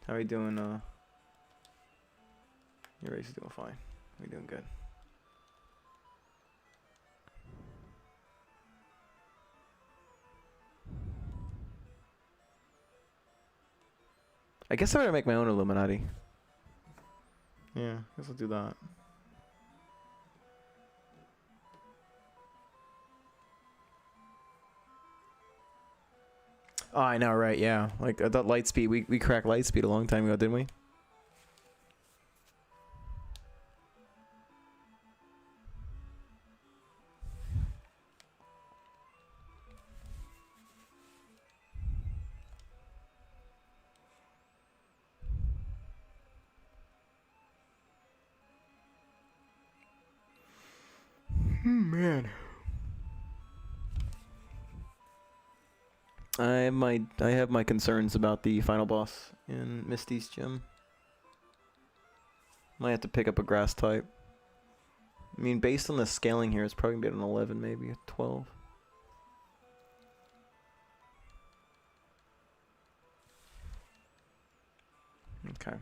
How are we doing? Your race is doing fine. We're doing good. I guess I better make my own Illuminati. Yeah, I guess I'll do that. Oh, I know, right? Yeah, like I thought Lightspeed. We cracked Lightspeed a long time ago, didn't we? Man. I have my concerns about the final boss in Misty's gym. Might have to pick up a grass type. I mean, based on the scaling here, it's probably gonna be an 11, maybe a 12. Okay.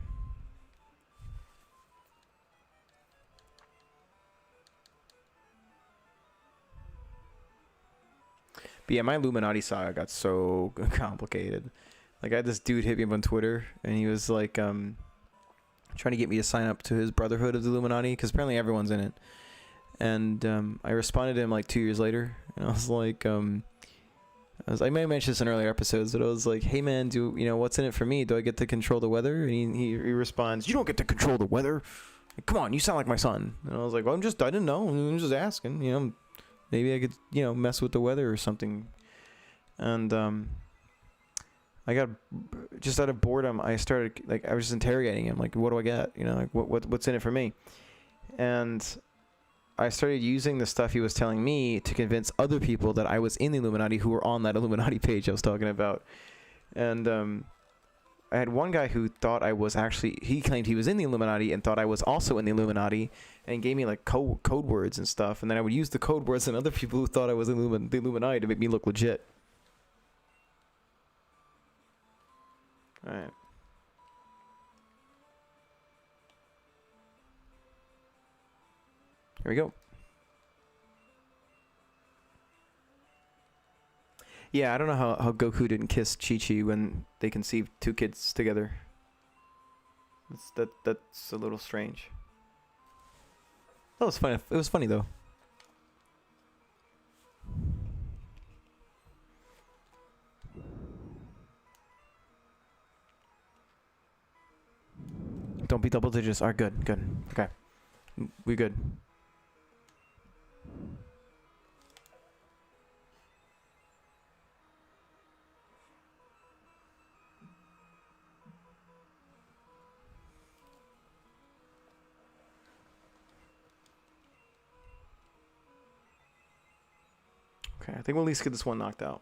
But yeah, my Illuminati saga got so complicated. Like, I had this dude hit me up on Twitter, and he was like, trying to get me to sign up to his Brotherhood of the Illuminati, because apparently everyone's in it. And I responded to him like 2 years later, and I was like, I may have mentioned this in earlier episodes, but I was like, hey man, what's in it for me? Do I get to control the weather? And he responds, you don't get to control the weather. Like, come on, you sound like my son. And I was like, well, I didn't know. I'm just asking, maybe I could, mess with the weather or something. and I got just out of boredom. I started like I was just interrogating him, like, what do I get? You know, like what's in it for me? And I started using the stuff he was telling me to convince other people that I was in the Illuminati who were on that Illuminati page I was talking about. And I had one guy who thought I was actually, he claimed he was in the Illuminati and thought I was also in the Illuminati, and gave me like code words and stuff. And then I would use the code words on other people who thought I was in the Illuminati to make me look legit. Alright. Here we go. Yeah, I don't know how Goku didn't kiss Chi-Chi when they conceived two kids together. That's a little strange. That was funny. It was funny though. Don't be double digits. Alright, good, good. Okay. We good. Okay, I think we'll at least get this one knocked out.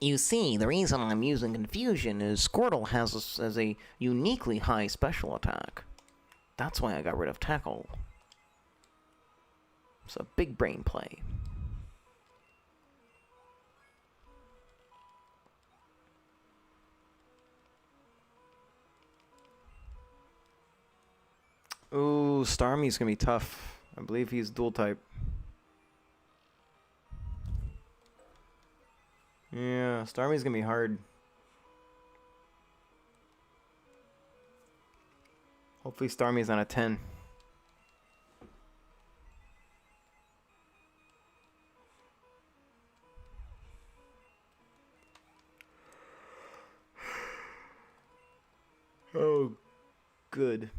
You see, the reason I'm using Confusion is Squirtle has a uniquely high special attack. That's why I got rid of Tackle. It's a big brain play. Ooh, Starmie's gonna be tough. I believe he's dual type. Yeah, Starmie's gonna be hard. Hopefully Starmie's on a 10. Oh, good.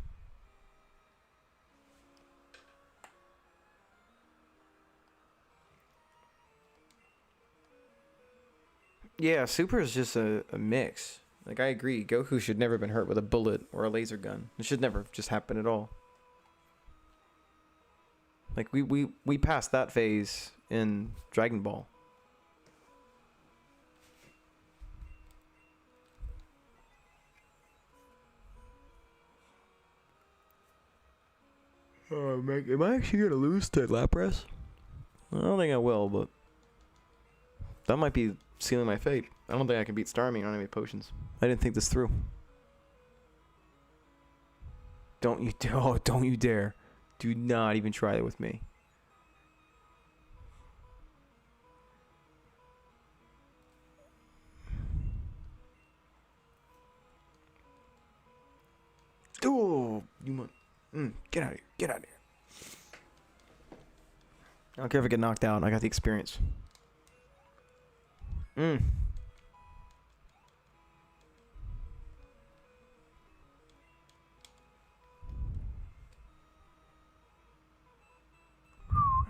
Yeah, Super is just a mix. Like, I agree. Goku should never have been hurt with a bullet or a laser gun. It should never just happen at all. Like, we passed that phase in Dragon Ball. Oh, man, am I actually gonna lose to Lapras? I don't think I will, but that might be sealing my fate. I don't think I can beat Starmie. I don't have any potions. I didn't think this through. Don't you don't you dare. Do not even try it with me. Oh, you must. Get out of here. Get out of here. I don't care if I get knocked out. I got the experience.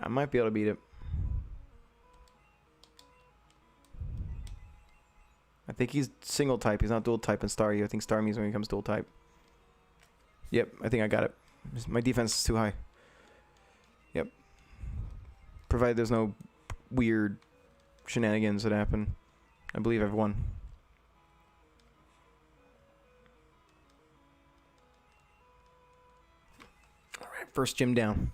I might be able to beat it. I think he's single type. He's not dual type in Staryu. I think Starmie's when he becomes dual type. Yep, I think I got it. My defense is too high. Yep. Provided there's no weird shenanigans that happen. I believe I've won. Alright, first gym down.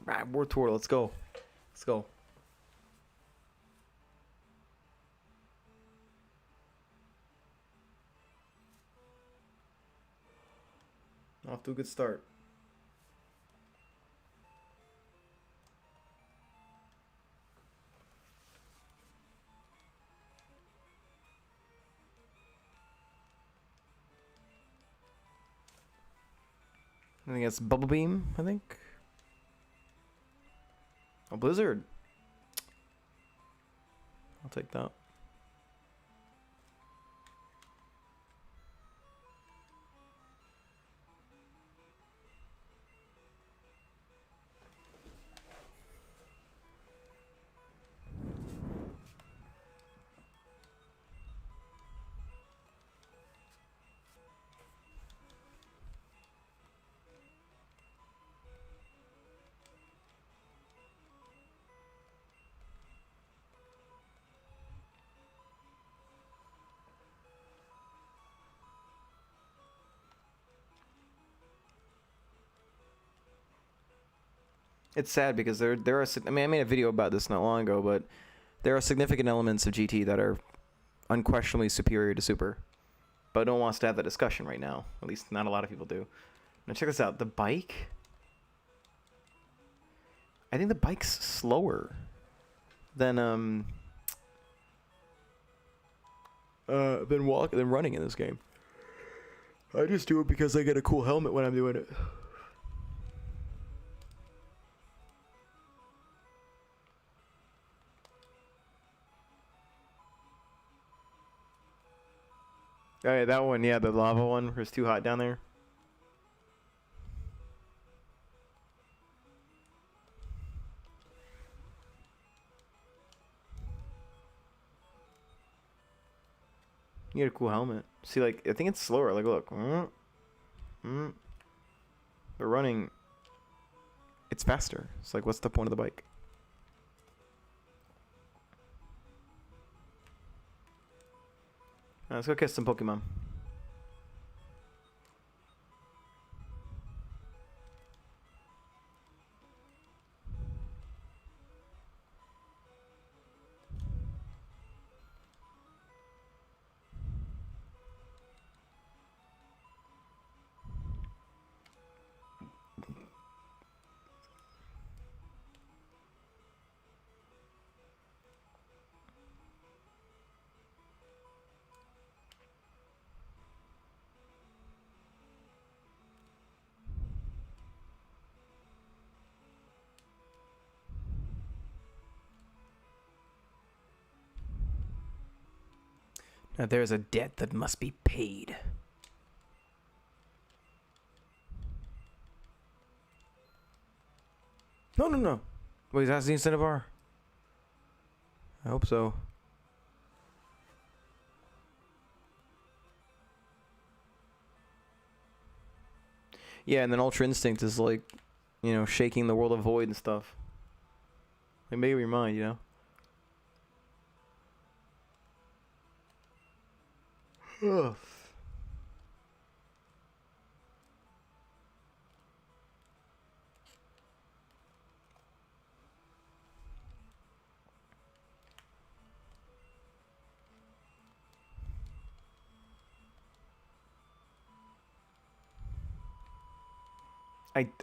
Alright, War Tour, let's go. Let's go. Off to a good start. I think it's Bubble Beam, I think. Oh, Blizzard. I'll take that. It's sad because there are. I mean, I made a video about this not long ago, but there are significant elements of GT that are unquestionably superior to Super. But no one wants to have that discussion right now. At least not a lot of people do. Now check this out. The bike. I think the bike's slower than than running in this game. I just do it because I get a cool helmet when I'm doing it. Oh yeah, that one, yeah, the lava one where it's too hot down there. You get a cool helmet. See, like, I think it's slower. Like, look. But running, it's faster. It's like, what's the point of the bike? Let's go catch some Pokemon. Now there's a debt that must be paid. No, no, no. Wait, that's the incentive bar? I hope so. Yeah, and then Ultra Instinct is like, you know, shaking the world of void and stuff. Like, make up your mind, you know? Ugh.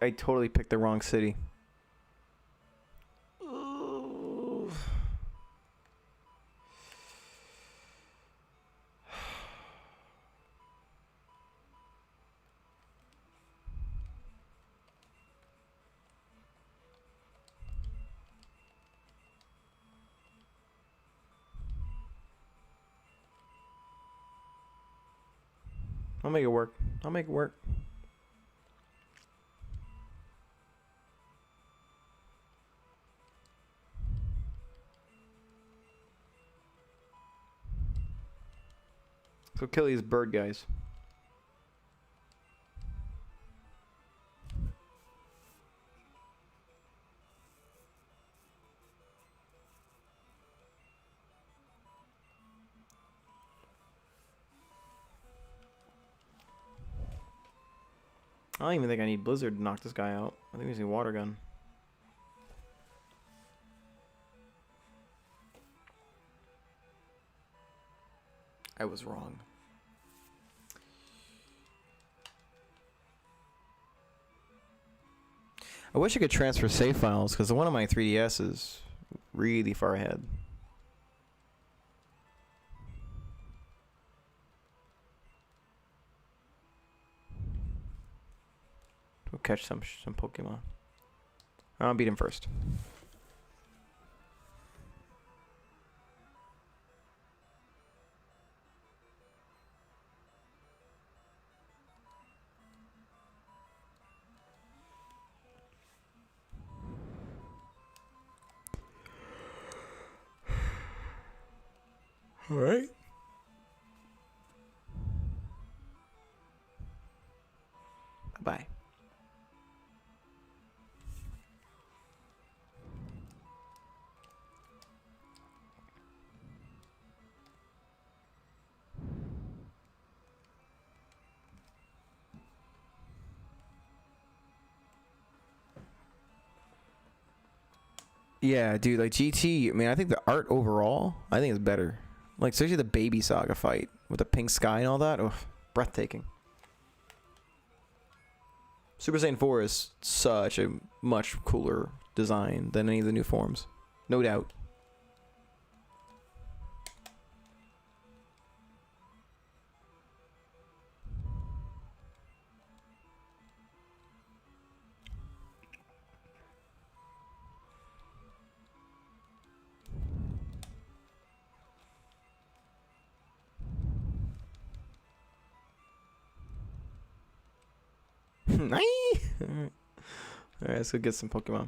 I totally picked the wrong city. Ugh. I'll make it work. I'll make it work. So kill these bird guys. I don't even think I need Blizzard to knock this guy out. I think we just need Water Gun. I was wrong. I wish I could transfer save files because one of my 3DS is really far ahead. We'll catch some Pokemon. I'll beat him first. All right. Bye. Yeah, dude, like GT, I mean, I think the art overall, I think is better. Like, especially the Baby Saga fight with the pink sky and all that. Oh, breathtaking. Super Saiyan 4 is such a much cooler design than any of the new forms. No doubt. Alright, let's go get some Pokemon.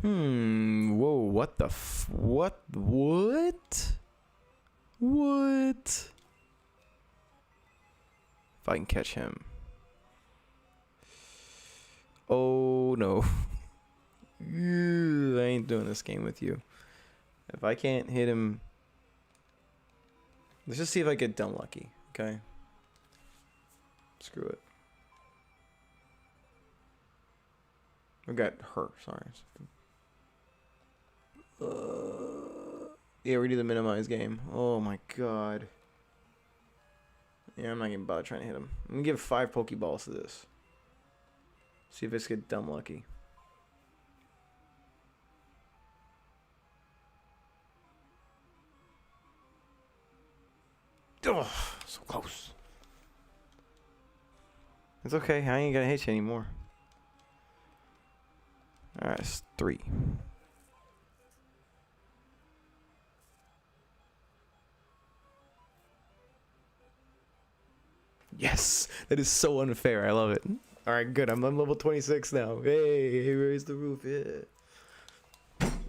Whoa, what the what? What? What? If I can catch him. Oh, no. I ain't doing this game with you. If I can't hit him... Let's just see if I get dumb lucky, okay? Screw it. I got hurt, sorry. Yeah, we do the minimize game. Oh my god. Yeah, I'm not gonna bother trying to hit him. I'm gonna give 5 Pokeballs to this. See if I just get dumb lucky. Oh, so close. It's okay, I ain't gonna hit you anymore. Alright, it's 3. Yes! That is so unfair, I love it. Alright, good, I'm level 26 now. Hey, raise the roof, yeah.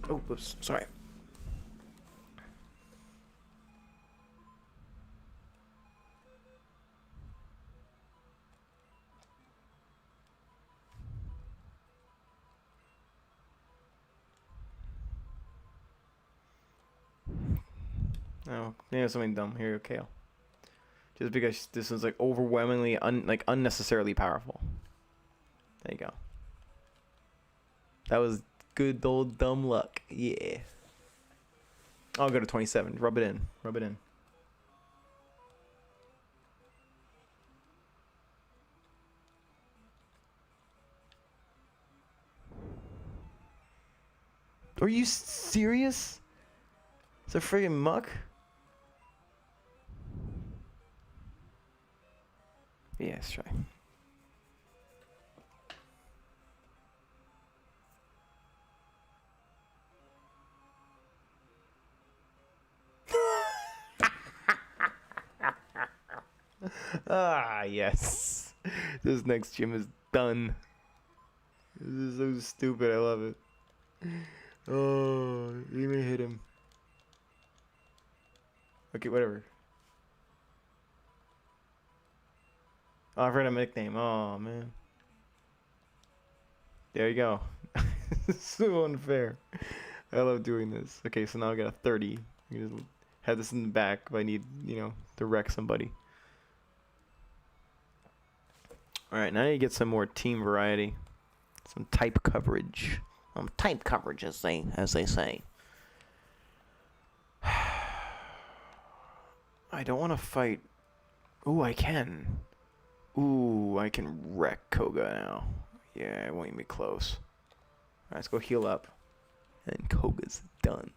Oh, whoops, sorry. Oh, maybe something dumb. Here you go, Kale. Just because this is like overwhelmingly unnecessarily powerful. There you go. That was good old dumb luck. Yeah. I'll go to 27. Rub it in. Rub it in. Are you serious? It's a friggin' muck? Yeah, let's try. Ah, yes. This next gym is done. This is so stupid. I love it. Oh, you may hit him. Okay, whatever. Oh, I've heard a nickname. Oh, man. There you go. So unfair. I love doing this. Okay, so now I got a 30. I can just have this in the back if I need, you know, to wreck somebody. Alright, now you get some more team variety. Some type coverage. Type coverage, as they say. I don't want to fight. Ooh, I can. Ooh, I can wreck Koga now. Yeah, it won't even be close. Alright, let's go heal up. And Koga's done.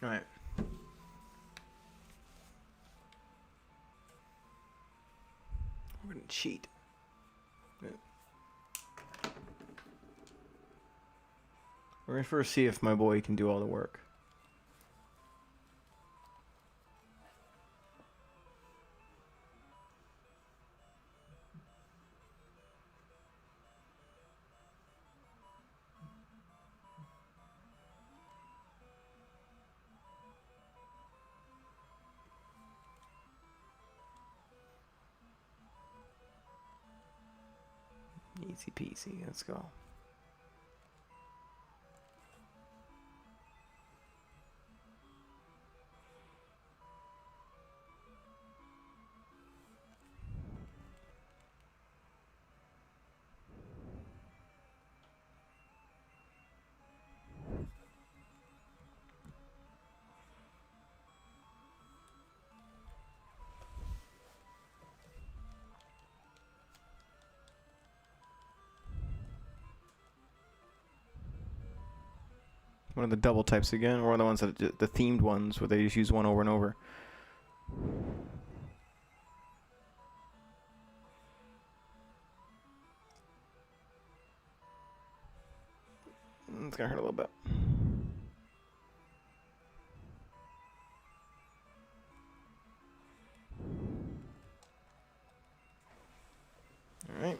All right. We're gonna cheat. We're gonna first see if my boy can do all the work. Easy peasy. Let's go. One of the double types again, or the ones that the themed ones where they just use one over and over. It's gonna hurt a little bit. All right.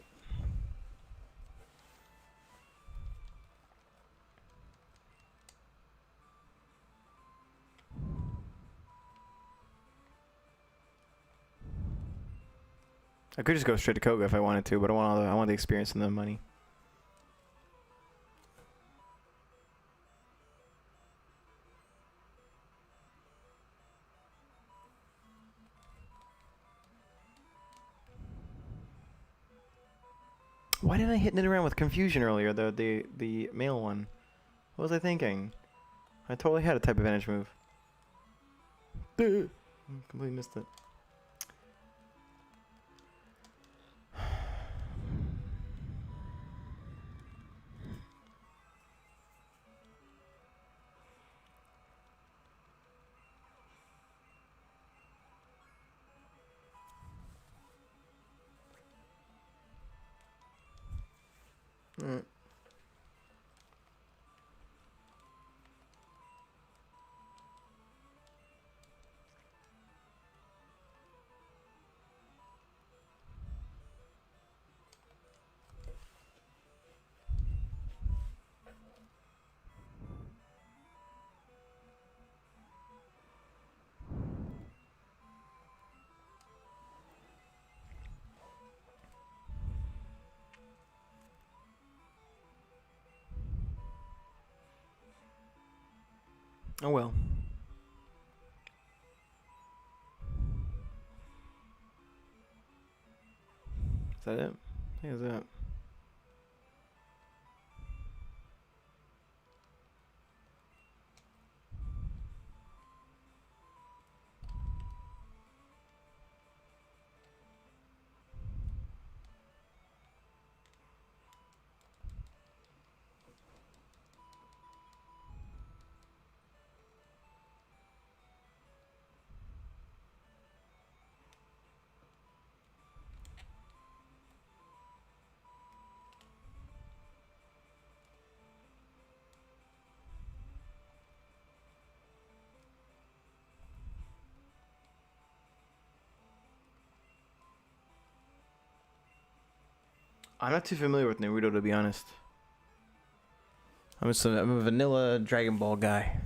I could just go straight to Koga if I wanted to, but I want the experience and the money. Why didn't I hit it around with confusion earlier? The male one. What was I thinking? I totally had a type advantage move. Completely missed it. Alright. Oh well. Is that it? I think that's it. I'm not too familiar with Naruto, to be honest. I'm a vanilla Dragon Ball guy.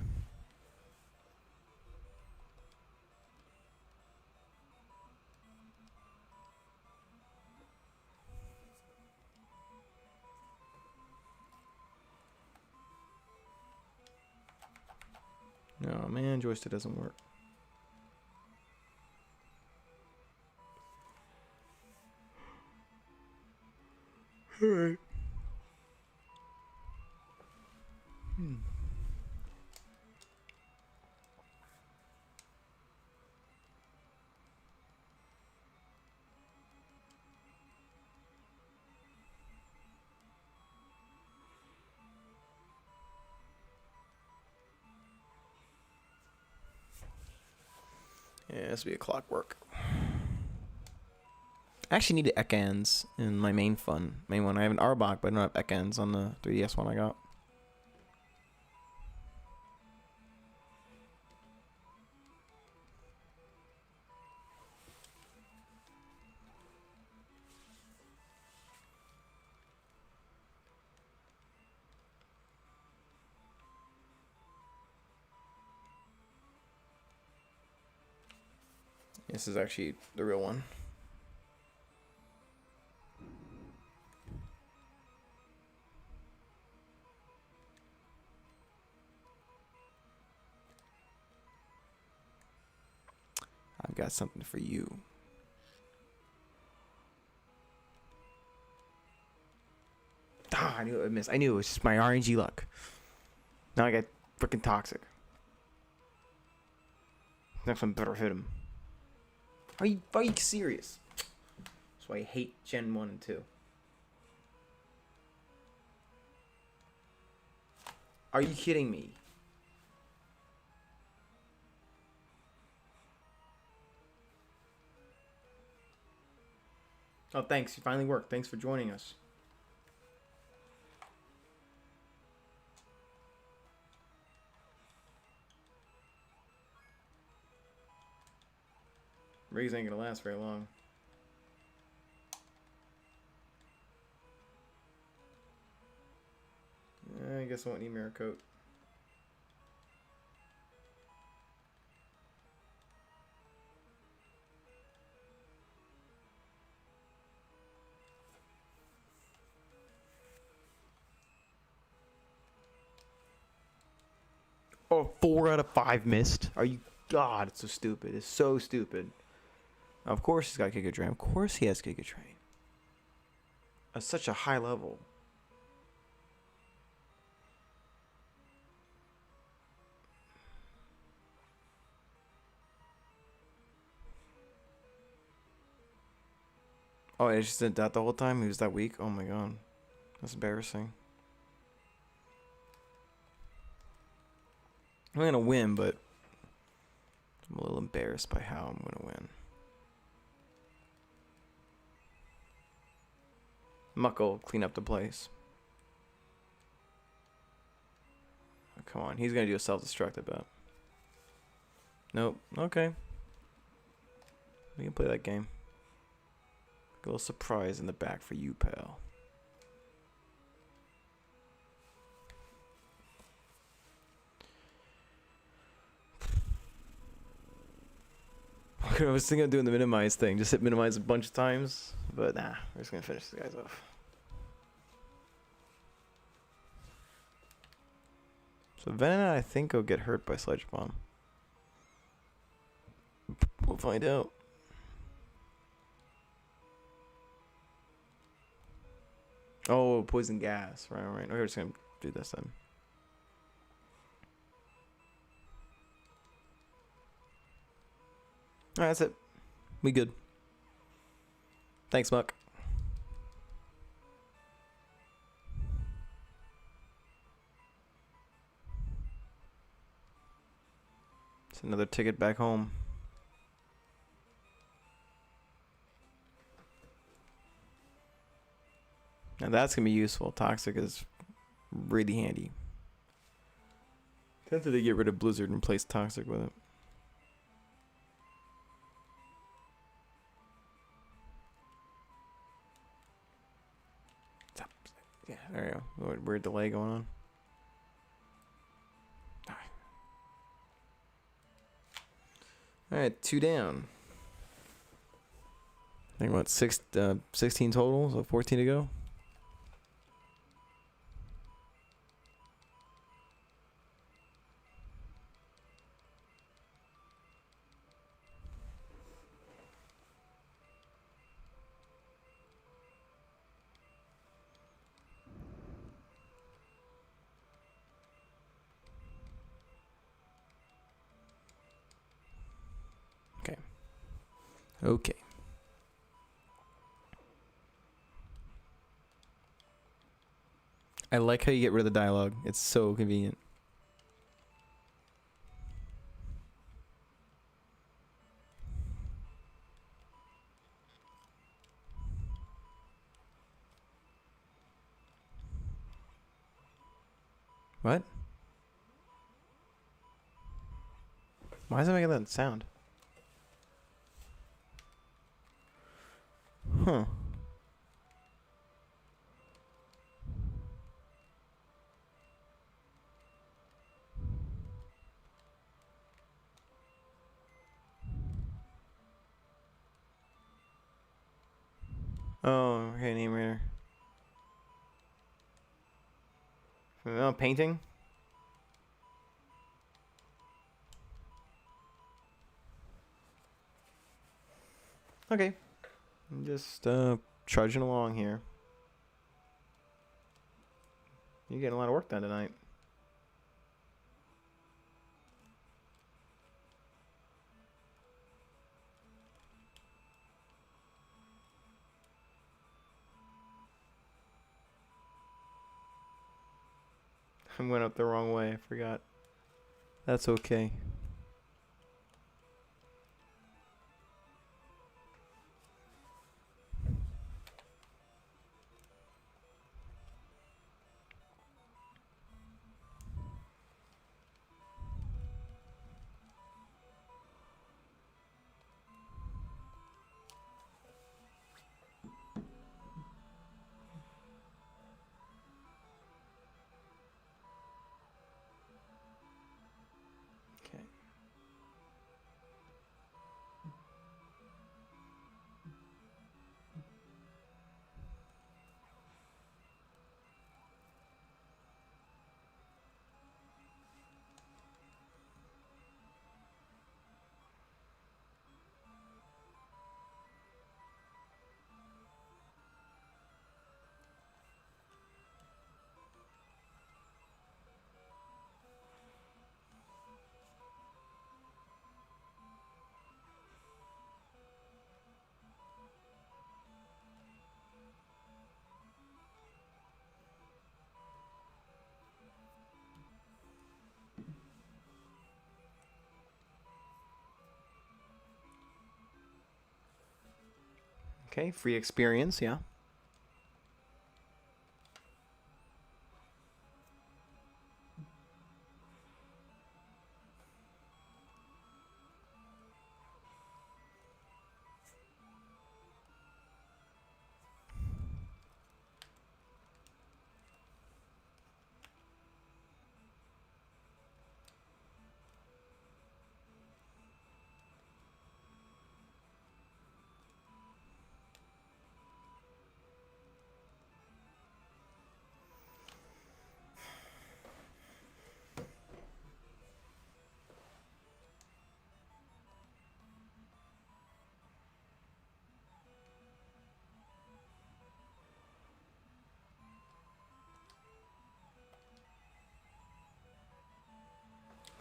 Oh man, joystick doesn't work. Alright. Yeah, this would be a clockwork. I actually need Ekans in my main one. I have an Arbok, but I don't have Ekans on the 3DS one I got. This is actually the real one. I've got something for you. Ah, I knew I missed. I knew it was just my RNG luck. Now I got freaking toxic. Next one better hit him. Are you serious? That's why I hate Gen 1 and 2. Are you kidding me? Oh, thanks. You finally worked. Thanks for joining us. Rigs ain't gonna last very long. I guess I won't need mirror coat. Oh, 4 out of 5 missed. Are you? God, it's so stupid. It's so stupid. Of course he's got Giga Drain. Of course he has Giga Drain. At such a high level. Oh, I just did that the whole time? He was that weak? Oh my god. That's embarrassing. I'm gonna win, but I'm a little embarrassed by how I'm gonna win. Muck will clean up the place. Oh, come on, he's gonna do a self-destruct, I bet. Nope. Okay. We can play that game. A little surprise in the back for you, pal. I was thinking of doing the minimize thing. Just hit minimize a bunch of times. But nah, we're just going to finish these guys off. So Venonat, I think, will get hurt by Sledge Bomb. We'll find out. Oh, poison gas. Right. Okay, we're just going to do this then. Alright, that's it. We good. Thanks, Muck. It's another ticket back home. Now that's going to be useful. Toxic is really handy. Tempted to get rid of Blizzard and replace Toxic with it. Yeah, there you go. Weird delay going on. Alright, 2 down. I think what, 16 total, so 14 to go. Okay. I like how you get rid of the dialogue. It's so convenient. What? Why is it making that sound? Huh. Oh, okay, name reader. Oh, painting? Okay. I'm just trudging along here. You're getting a lot of work done tonight. I went up the wrong way. I forgot. That's okay. Okay. Okay, free experience, yeah.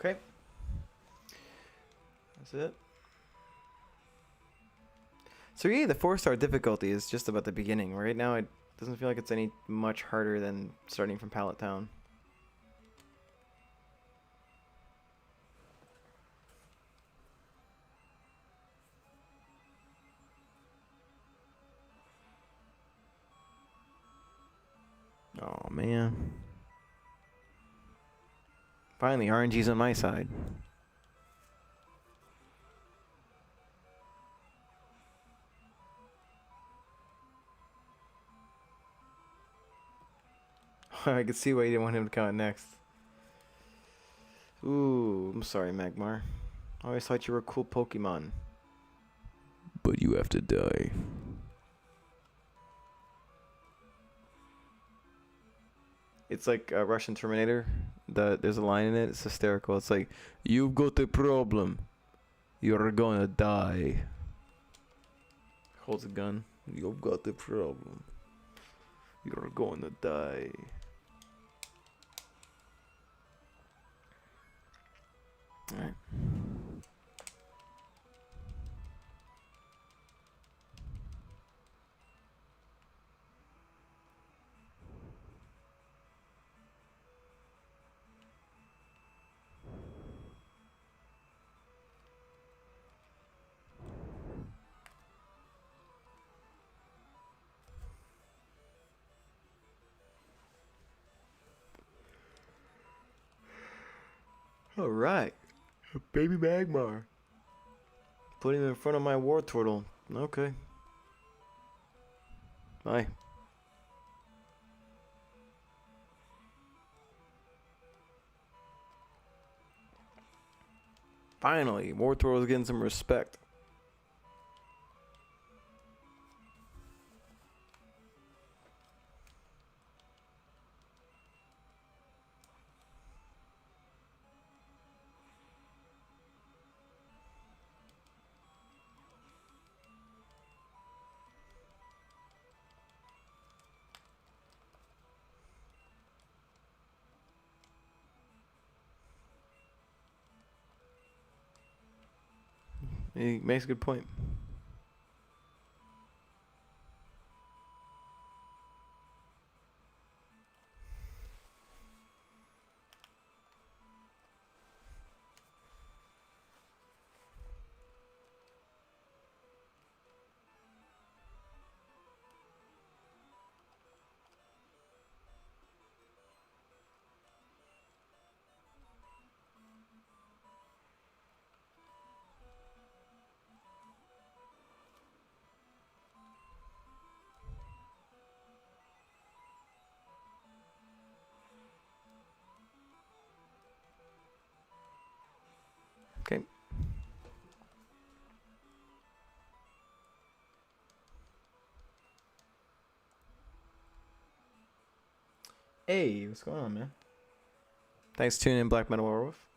Okay. That's it. So yeah, the 4-star difficulty is just about the beginning. Right now, it doesn't feel like it's any much harder than starting from Pallet Town. Oh man. Finally, RNG's on my side. I could see why you didn't want him to come out next. Ooh, I'm sorry, Magmar. I always thought you were a cool Pokemon. But you have to die. It's like a Russian Terminator. There's a line in it. It's hysterical. It's like, you've got a problem. You're gonna die. Holds a gun. You've got a problem. You're gonna die. Alright. Alright. Baby Magmar. Put him in front of my war turtle. Okay. Bye. Finally, war turtle's getting some respect. He makes a good point. Okay. Hey, what's going on, man? Thanks for tuning in, Black Metal Werewolf.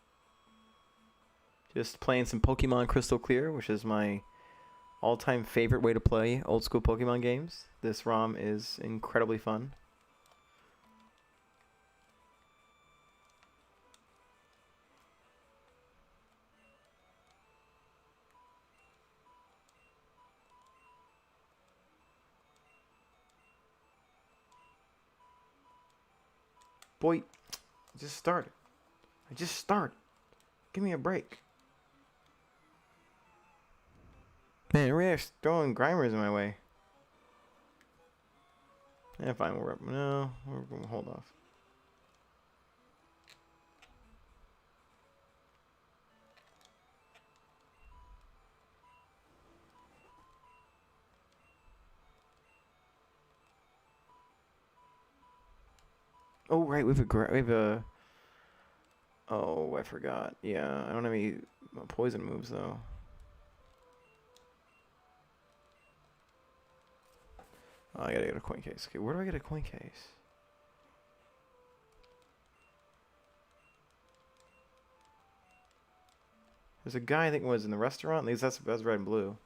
Just playing some Pokemon Crystal Clear, which is my all-time favorite way to play old-school Pokemon games. This ROM is incredibly fun. Boy, I just started. I just started. Give me a break. Man, really throwing Grimers in my way. Yeah, fine. We're up. No, we're gonna hold off. Oh right, we have a. Oh, I forgot. Yeah, I don't have any poison moves though. Oh, I gotta get a coin case. Okay, where do I get a coin case? There's a guy I think was in the restaurant. At least that's red and blue.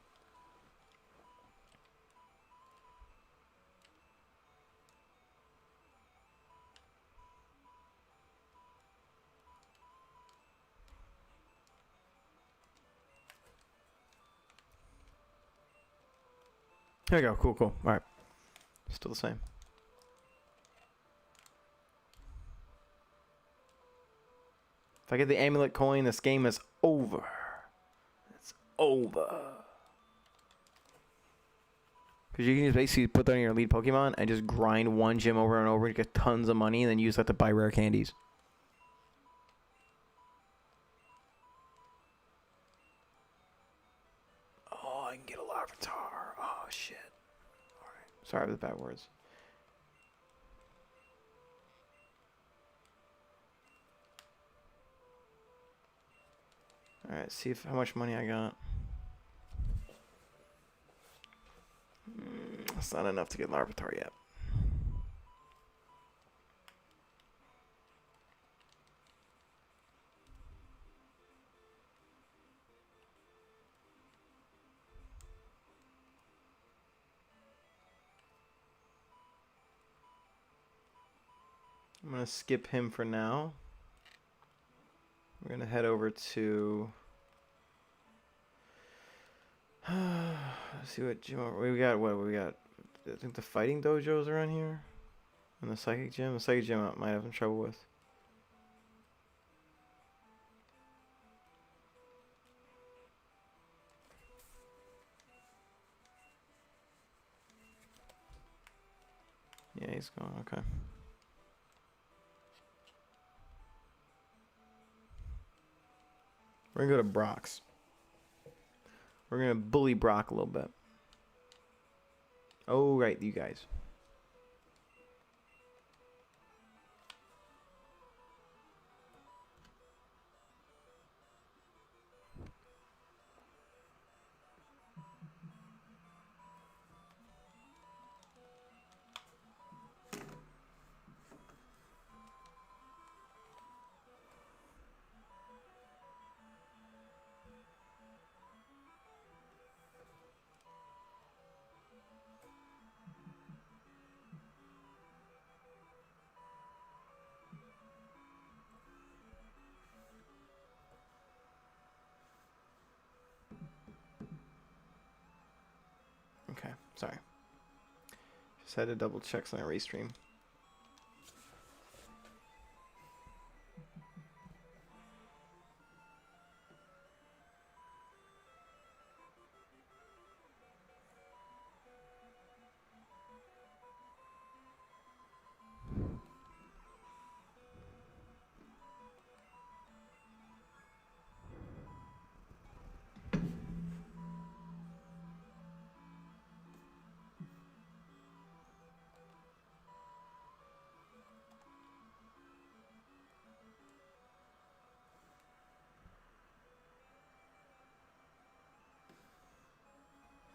Here we go. Cool, cool. All right. Still the same. If I get the amulet coin, this game is over. It's over. Because you can just basically put that on your lead Pokemon and just grind one gym over and over to get tons of money and then use that to buy rare candies. Oh, I can get a Larvitar. Oh, shit. Alright. Sorry for the bad words. Alright, see how much money I got. That's not enough to get Larvitar yet. I'm going to skip him for now. We're going to head over to... Let's see what gym we got. What we got? I think the fighting dojos around here, and the psychic gym. The psychic gym I might have some trouble with. Yeah, he's gone. Okay. We're gonna go to Brock's. We're gonna bully Brock a little bit. Oh, right, you guys. Okay, sorry. Just had to double check so I restream.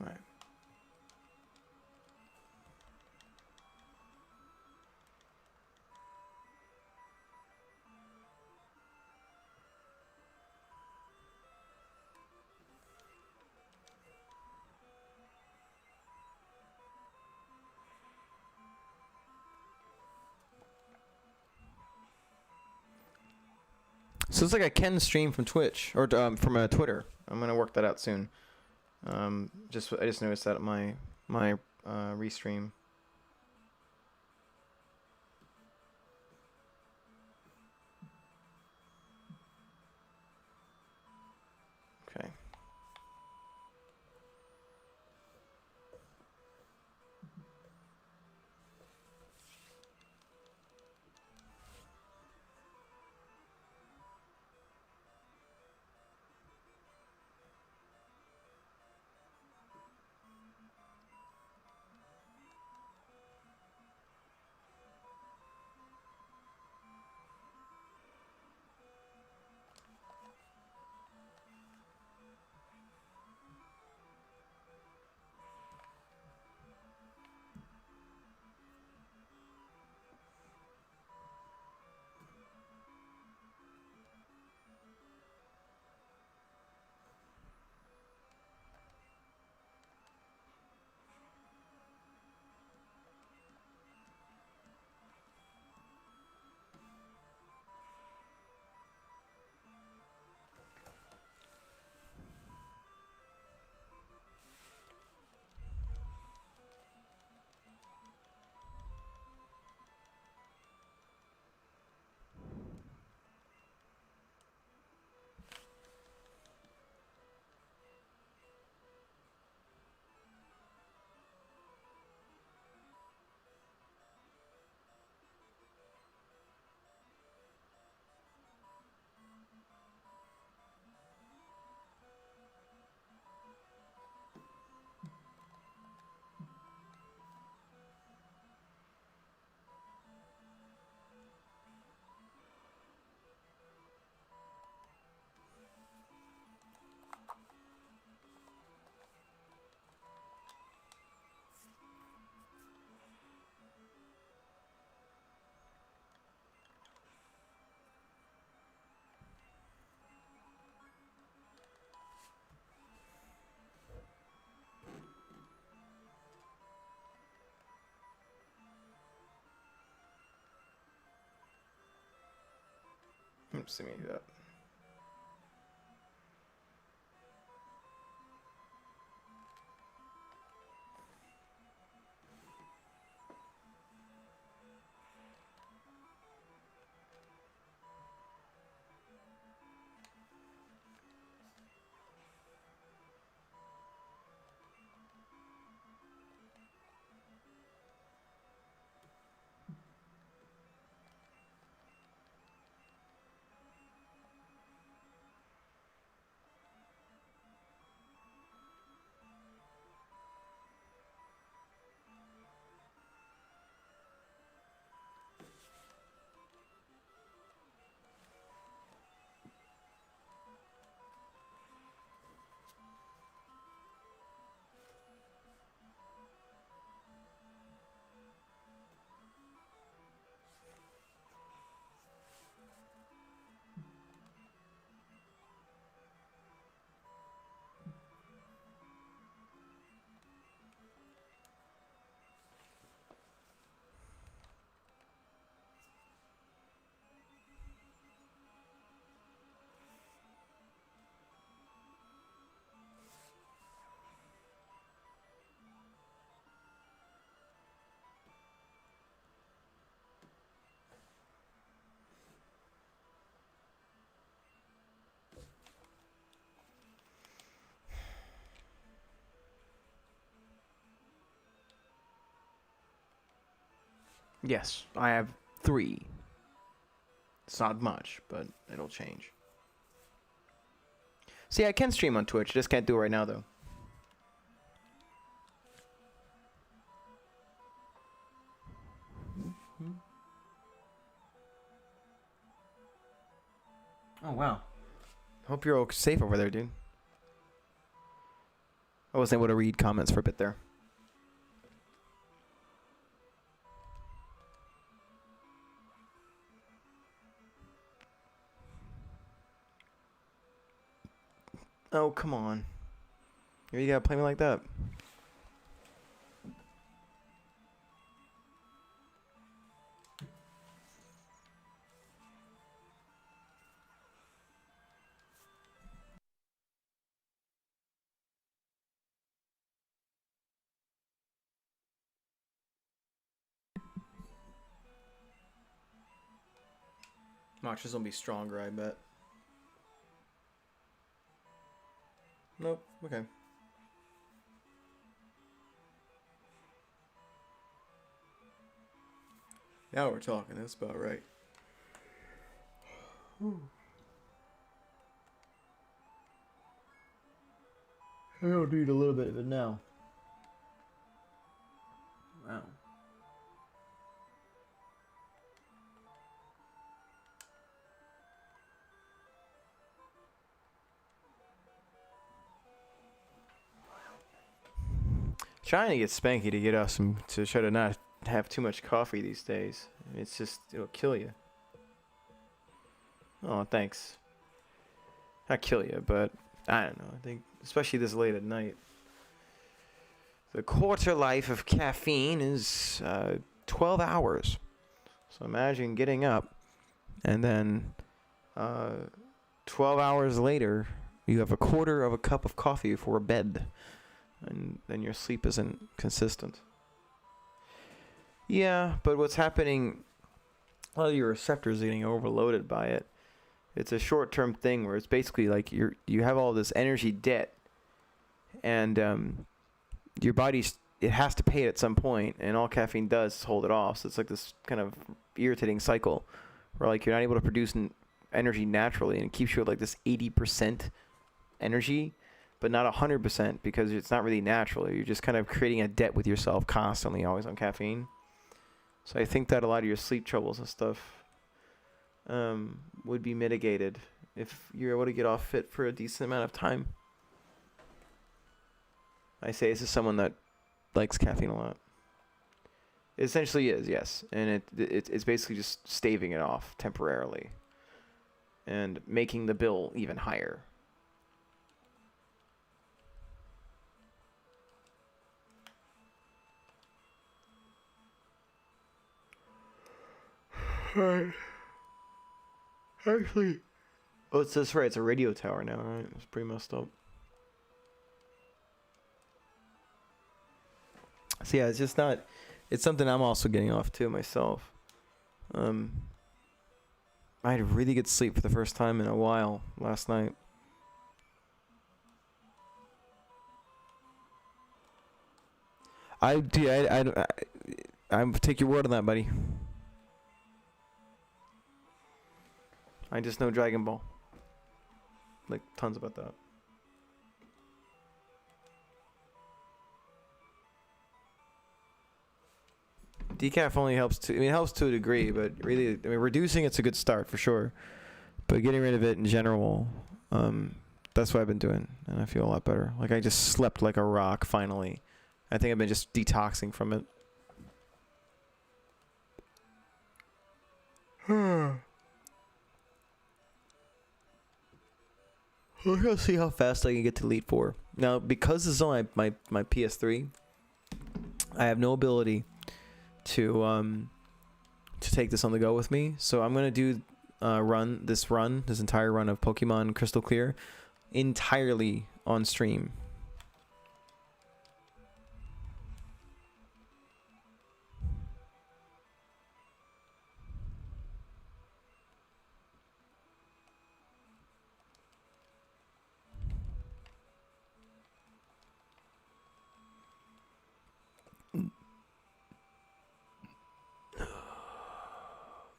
All right. So it's like I can stream from Twitch or from Twitter. I'm gonna work that out soon. I just noticed that my restream. Okay. Oops, let me do that. Yes, I have 3. It's not much, but it'll change. See, I can stream on Twitch, just can't do it right now, though. Oh, wow. Hope you're all safe over there, dude. I wasn't able to read comments for a bit there. Oh, come on. You gotta play me like that. Watch, this will be stronger, I bet. Nope, okay. Now we're talking, that's about right. I don't need a little bit of it now. Wow. Trying to get Spanky to get us to try to not have too much coffee these days. It's just, it'll kill you. Oh, thanks. Not kill you, but I don't know. I think, especially this late at night. The quarter life of caffeine is 12 hours. So imagine getting up and then 12 hours later, you have a quarter of a cup of coffee before bed. And then your sleep isn't consistent. Yeah, but what's happening, a lot of your receptors are getting overloaded by it. It's a short-term thing where it's basically like you have all this energy debt, and your body's, it has to pay it at some point, and all caffeine does is hold it off. So it's like this kind of irritating cycle where like you're not able to produce energy naturally, and it keeps you at like this 80% energy, but not 100% because it's not really natural. You're just kind of creating a debt with yourself constantly, always on caffeine. So I think that a lot of your sleep troubles and stuff would be mitigated if you're able to get off it for a decent amount of time. I say this is someone that likes caffeine a lot. It essentially is, yes. And it's basically just staving it off temporarily and making the bill even higher. Actually, oh, it's this right. It's a radio tower now, right? It's pretty messed up. So yeah, it's just not. It's something I'm also getting off too myself. I had really good sleep for the first time in a while last night. I take your word on that, buddy. I just know Dragon Ball. Like, tons about that. Decaf only helps to, I mean, it helps to a degree, but really, I mean, reducing it's a good start for sure. But getting rid of it in general, that's what I've been doing, and I feel a lot better. Like, I just slept like a rock, finally. I think I've been just detoxing from it. We're gonna see how fast I can get to Elite 4. Now, because this is on my PS3, I have no ability to take this on the go with me. So I'm gonna do this entire run of Pokemon Crystal Clear entirely on stream.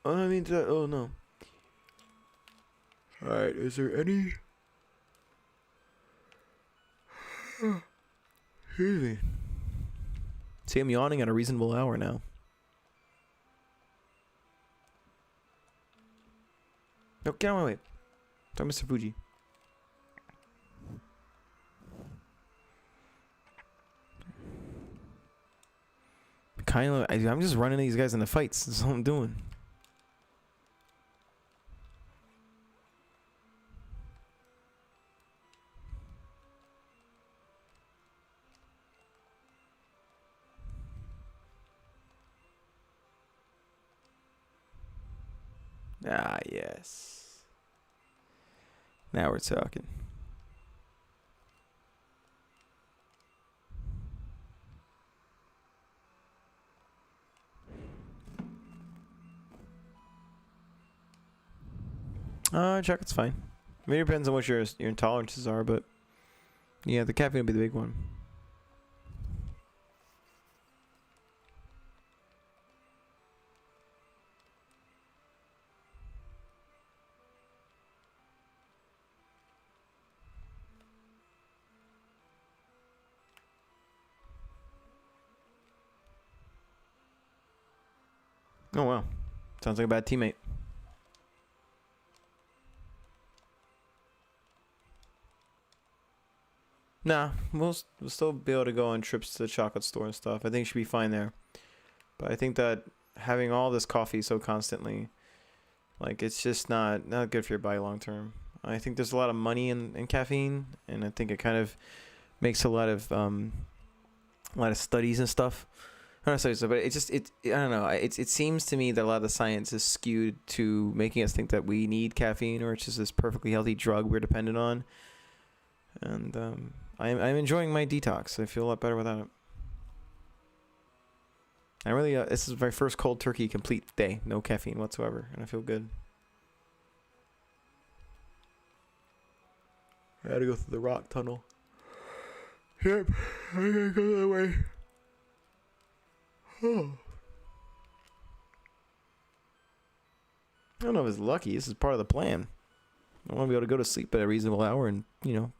I mean, oh no. Alright, is there any... Excuse me. See, I'm yawning at a reasonable hour now. No, get out of my way. Sorry, Mr. Fuji. Kind of, I'm just running these guys in the fights. That's all I'm doing. Ah, yes. Now we're talking. Chocolate's fine. I mean, it depends on what your intolerances are, but yeah, the caffeine would be the big one. Oh wow, sounds like a bad teammate. Nah, we'll still be able to go on trips to the chocolate store and stuff. I think it should be fine there. But I think that having all this coffee so constantly, like, it's just not good for your body long term. I think there's a lot of money in caffeine, and I think it kind of makes a lot of studies and stuff. Not studies, but I don't know. It seems to me that a lot of the science is skewed to making us think that we need caffeine, or it's just this perfectly healthy drug we're dependent on. And I'm enjoying my detox. I feel a lot better without it. I really this is my first cold turkey complete day, no caffeine whatsoever, and I feel good. I had to go through the rock tunnel. Yep, I gotta go that way. Oh. I don't know if it's lucky. This is part of the plan. I want to be able to go to sleep at a reasonable hour and,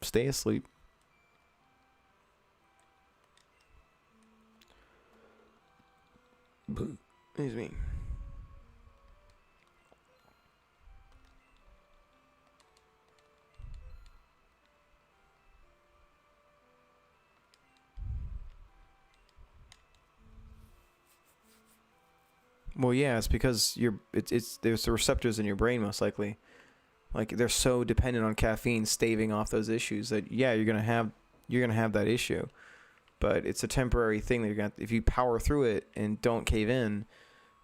stay asleep. Excuse me. Well, yeah, it's because there's the receptors in your brain most likely. Like, they're so dependent on caffeine staving off those issues that you're gonna have that issue. But it's a temporary thing that if you power through it and don't cave in,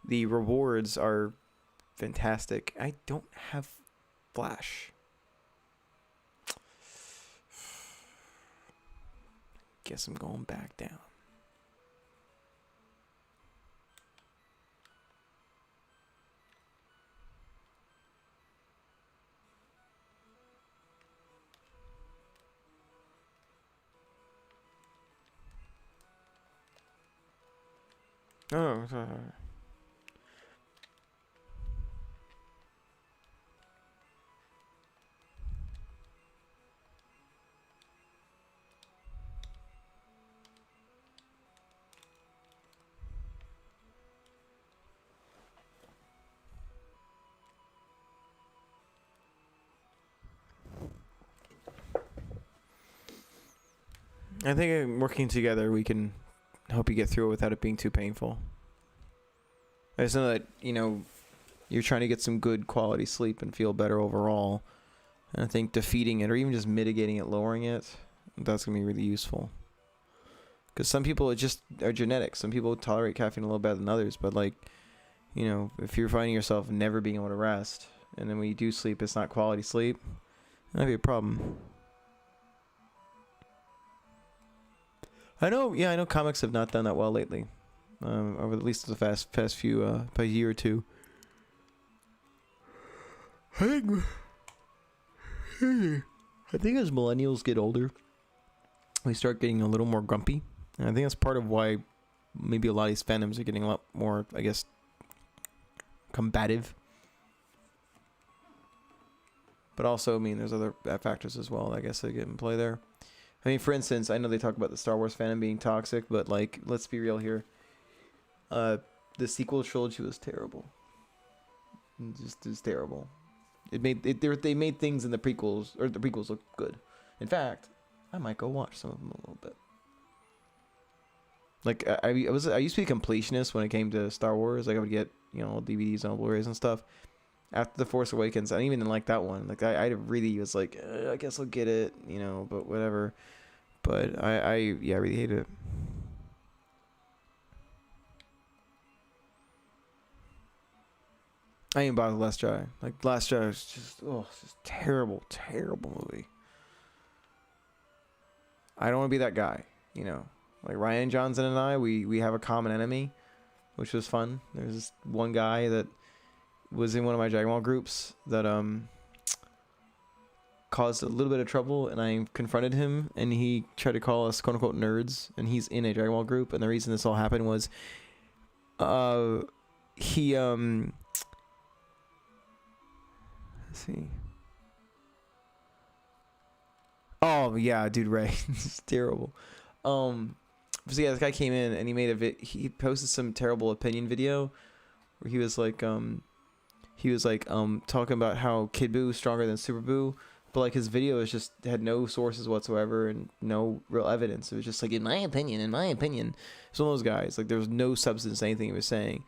the rewards are fantastic. I don't have flash. Guess I'm going back down. Oh, sorry. I think working together, we can help you get through it without it being too painful. I just know that, you're trying to get some good quality sleep and feel better overall. And I think defeating it, or even just mitigating it, lowering it, that's going to be really useful. Because some people, it just are genetics. Some people tolerate caffeine a little better than others. But, if you're finding yourself never being able to rest, and then when you do sleep, it's not quality sleep, that'd be a problem. I know comics have not done that well lately. Over at least the past few year or two. I think as millennials get older, we start getting a little more grumpy, and I think that's part of why maybe a lot of these fandoms are getting a lot more, I guess, combative. But also, I mean, there's other factors as well, I guess, that get in play there. I mean, for instance, I know they talk about the Star Wars fandom being toxic, but, like, let's be real here. The sequel trilogy was terrible. It was terrible. They made things in the prequels look good. In fact, I might go watch some of them a little bit. Like, I used to be a completionist when it came to Star Wars. Like, I would get, you know, DVDs and Blu-rays and stuff. After The Force Awakens, I didn't even like that one. Like, I really was like, I guess I'll get it, you know, but whatever. But I really hated it. I ain't bought The Last Jedi. Like, Last Jedi was just terrible, terrible movie. I don't want to be that guy, you know. Like, Ryan Johnson and I, we have a common enemy, which was fun. There's this one guy that was in one of my Dragon Ball groups that caused a little bit of trouble, and I confronted him, and he tried to call us quote-unquote nerds, and he's in a Dragon Ball group, and the reason this all happened was he let's see. Oh yeah, dude, right. It's terrible. So yeah, this guy came in and he made he posted some terrible opinion video where he was like talking about how Kid Buu is stronger than Super Buu, but like his video is just had no sources whatsoever and no real evidence. It was just like, in my opinion. It's one of those guys, like there was no substance to anything he was saying.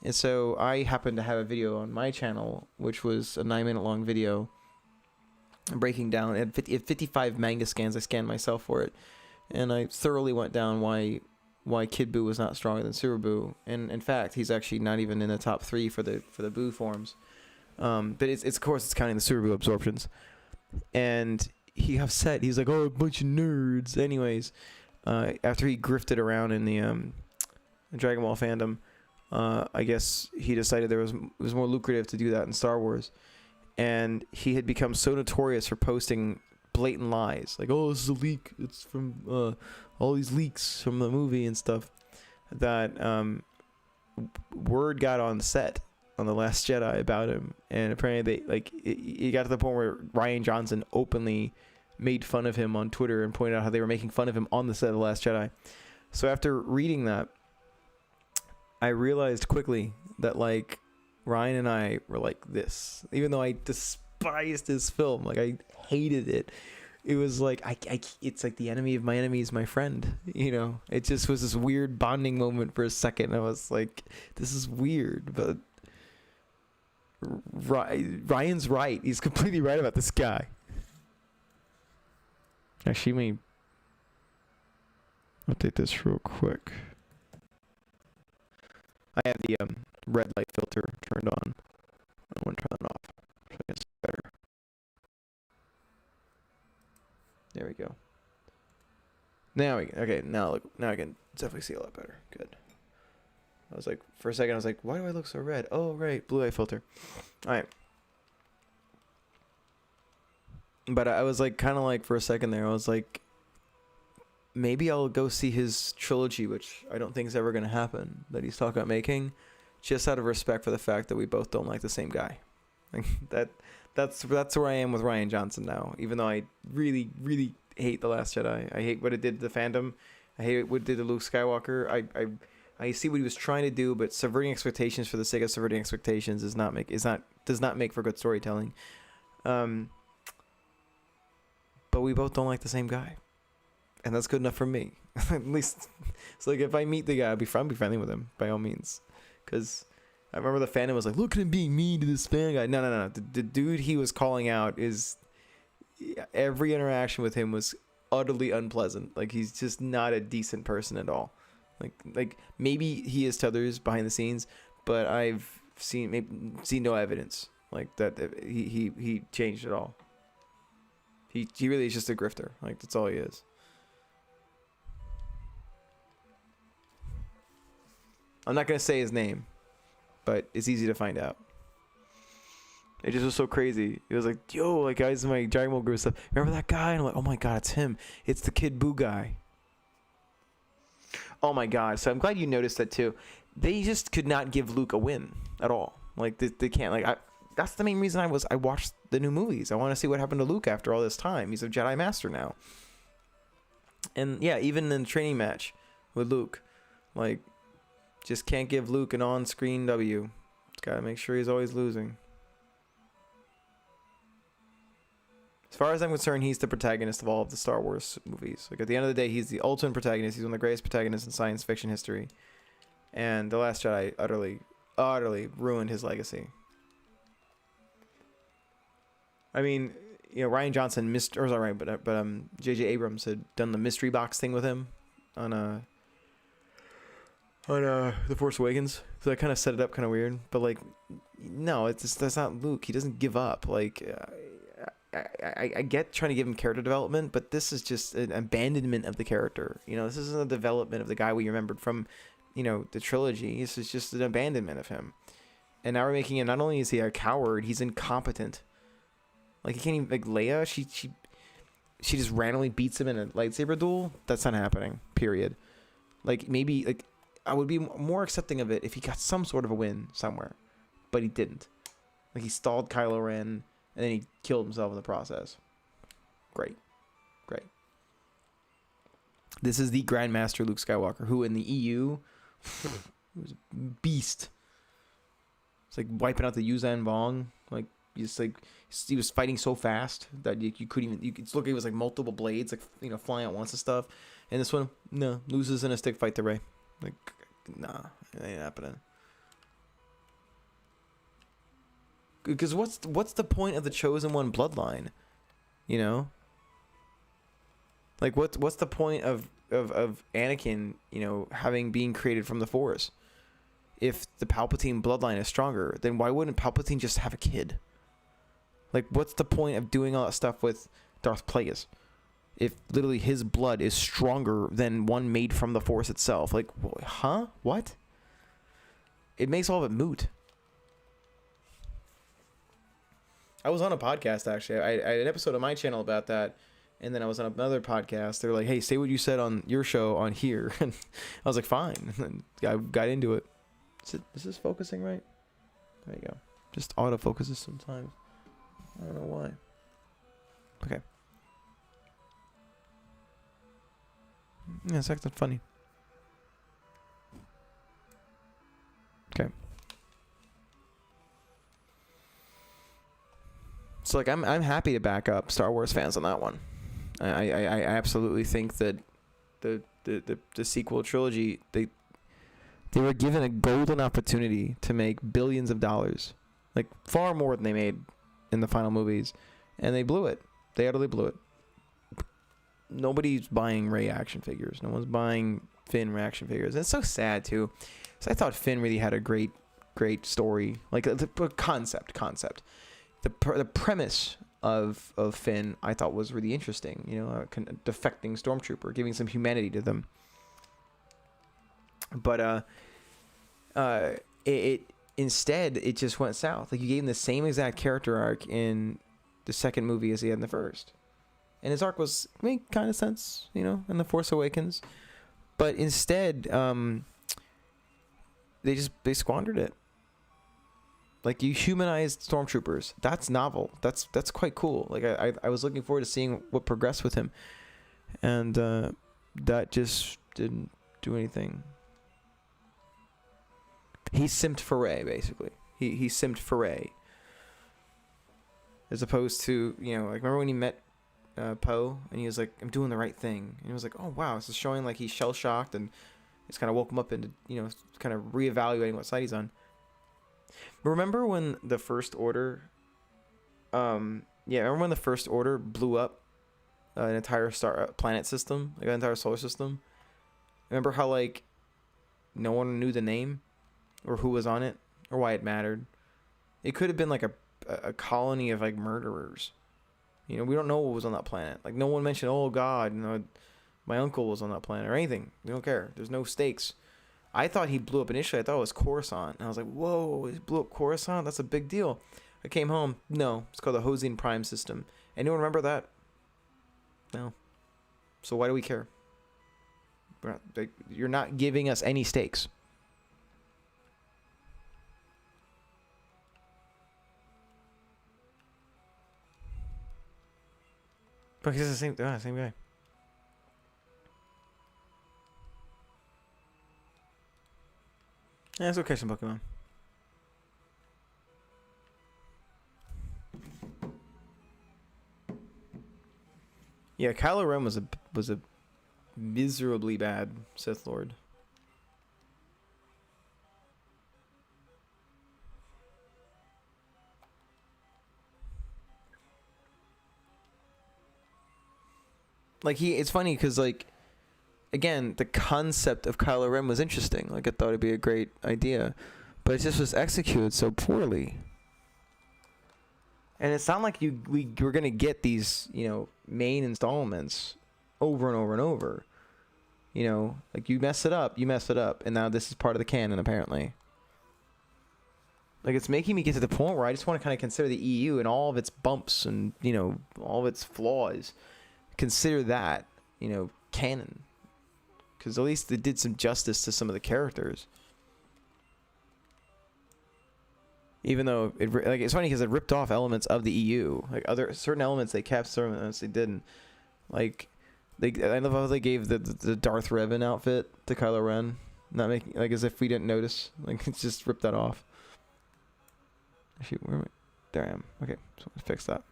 And so I happened to have a video on my channel, which was a 9-minute long video breaking down at 55 manga scans. I scanned myself for it, and I thoroughly went down why Kid Buu was not stronger than Super Buu, and in fact he's actually not even in the top 3 for the Buu forms. But it's of course it's counting the Super Buu absorptions, and he upset. He's like, oh, a bunch of nerds. Anyways, after he grifted around in the Dragon Ball fandom, I guess he decided it was more lucrative to do that in Star Wars. And he had become so notorious for posting blatant lies, like, oh, this is a leak, it's from all these leaks from the movie and stuff, that word got on set on The Last Jedi about him. And apparently it got to the point where Ryan Johnson openly made fun of him on Twitter and pointed out how they were making fun of him on the set of The Last Jedi. So after reading that, I realized quickly that, like, Ryan and I were like this. Even though I despised this film, like I hated it, it was like it's like the enemy of my enemy is my friend, you know. It just was this weird bonding moment for a second. I was like, this is weird, but Ryan's right. He's completely right about this guy. Actually, let me update this real quick. I have the red light filter turned on. I want to turn that off. So it's better. There we go. Now I can definitely see a lot better. Good. I was like, for a second, I was like, why do I look so red? Oh, right, blue light filter. All right. But I was like, kind of like, for a second there, I was like, maybe I'll go see his trilogy, which I don't think is ever going to happen, that he's talking about making, just out of respect for the fact that we both don't like the same guy. Like that's where I am with Ryan Johnson now. Even though I really, really hate The Last Jedi, I hate what it did to the fandom. I hate what it did to Luke Skywalker. I see what he was trying to do, but subverting expectations for the sake of subverting expectations does not make for good storytelling. But we both don't like the same guy. And that's good enough for me. At least it's like, if I meet the guy, I'll be friendly with him by all means. Because I remember the fandom was like, look at him being mean to this fan guy. No. The dude he was calling out every interaction with him was utterly unpleasant. Like, he's just not a decent person at all. Like maybe he is to others behind the scenes, but I've seen no evidence like that he changed at all. He really is just a grifter. Like, that's all he is. I'm not going to say his name, but it's easy to find out. It just was so crazy. It was like, yo, like, guys in my Dragon Ball group stuff, remember that guy? And I'm like, oh my god, it's him. It's the Kid Buu guy. Oh my god. So I'm glad you noticed that too. They just could not give Luke a win at all. Like they can't like. That's the main reason I watched the new movies. I want to see what happened to Luke after all this time. He's a Jedi Master now. And yeah, even in the training match with Luke, like, just can't give Luke an on-screen W. Just gotta make sure he's always losing. As far as I'm concerned, he's the protagonist of all of the Star Wars movies. Like, at the end of the day, he's the ultimate protagonist. He's one of the greatest protagonists in science fiction history. And The Last Jedi utterly ruined his legacy. I mean, you know, Ryan Johnson J.J. Abrams had done the mystery box thing with him on The Force Awakens, so that kind of set it up kind of weird. But like, no, that's not Luke. He doesn't give up. Like, I get trying to give him character development, but this is just an abandonment of the character. You know, this isn't a development of the guy we remembered from, you know, the trilogy. This is just an abandonment of him. And now we're making him, not only is he a coward, he's incompetent. Like, he can't even, like, Leia, she just randomly beats him in a lightsaber duel. That's not happening, period. Like, maybe, like, I would be more accepting of it if he got some sort of a win somewhere. But he didn't. Like, he stalled Kylo Ren, and then he killed himself in the process. Great. This is the Grandmaster Luke Skywalker, who in the EU was a beast. It's like wiping out the Yuuzhan Vong. Like, he was fighting so fast that you couldn't even. It's look, it was like multiple blades, like, you know, flying at once and stuff. And this one, no, loses in a stick fight to Rey. Like, nah, it ain't happening. Because what's the point of the Chosen One bloodline? You know, like what's the point of Anakin, you know, being created from the Force? If the Palpatine bloodline is stronger, then why wouldn't Palpatine just have a kid? Like, what's the point of doing all that stuff with Darth Plagueis if literally his blood is stronger than one made from the Force itself? Like, huh? What? It makes all of it moot. I was on a podcast, actually. I had an episode on my channel about that, and then I was on another podcast. They were like, hey, say what you said on your show on here. And I was like, fine. And then I got into it. Is this focusing right? There you go. Just autofocuses sometimes. I don't know why. Okay. Yeah, it's acting funny. Okay. So, like, I'm happy to back up Star Wars fans on that one. I absolutely think that the sequel trilogy, they were given a golden opportunity to make billions of dollars, like far more than they made in the final movies, and they blew it. They utterly blew it. Nobody's buying Rey action figures. No one's buying Finn action figures. And it's so sad too, because I thought Finn really had a great story, like the concept. The premise of Finn, I thought, was really interesting. You know, a defecting stormtrooper, giving some humanity to them. But instead, it just went south. Like, you gave him the same exact character arc in the second movie as he had in the first. And his arc made kind of sense, you know, in The Force Awakens. But instead, they squandered it. Like, you humanized stormtroopers. That's novel. That's quite cool. Like, I was looking forward to seeing what progressed with him. And that just didn't do anything. He simped for Rey, basically. He simped for Rey. As opposed to, you know, like, remember when he met Poe, and he was like, I'm doing the right thing. And he was like, oh, wow. This is showing, like, he's shell-shocked, and it's kind of woke him up into, you know, kind of reevaluating what side he's on. Remember when the First Order, remember when the First Order blew up an entire planet system, like an entire solar system? Remember how, like, no one knew the name or who was on it or why it mattered? It could have been like a colony of, like, murderers. You know, we don't know what was on that planet. Like, no one mentioned, oh God, you know, my uncle was on that planet or anything. We don't care. There's no stakes. I thought he blew up initially. I thought it was Coruscant. And I was like, whoa, he blew up Coruscant? That's a big deal. I came home. No, it's called the Hosine Prime System. Anyone remember that? No. So why do we care? You're not giving us any stakes. But he's the same guy. Yeah, let's go catch some Pokemon. Yeah, Kylo Ren was a miserably bad Sith Lord. Like it's funny because like, again, the concept of Kylo Ren was interesting. Like I thought it'd be a great idea, but it just was executed so poorly. And it's not like we were gonna get these, you know, main installments over and over and over. You know, like you mess it up, and now this is part of the canon apparently. Like it's making me get to the point where I just want to kind of consider the EU and all of its bumps and, you know, all of its flaws. Consider that, you know, canon, because at least it did some justice to some of the characters. Even though it's funny because it ripped off elements of the EU, like certain elements they kept, certain elements they didn't. Like I love how they gave the Darth Revan outfit to Kylo Ren, not making like as if we didn't notice. Like it's just ripped that off. Actually, where am I? There I am. Okay, so let's fix that.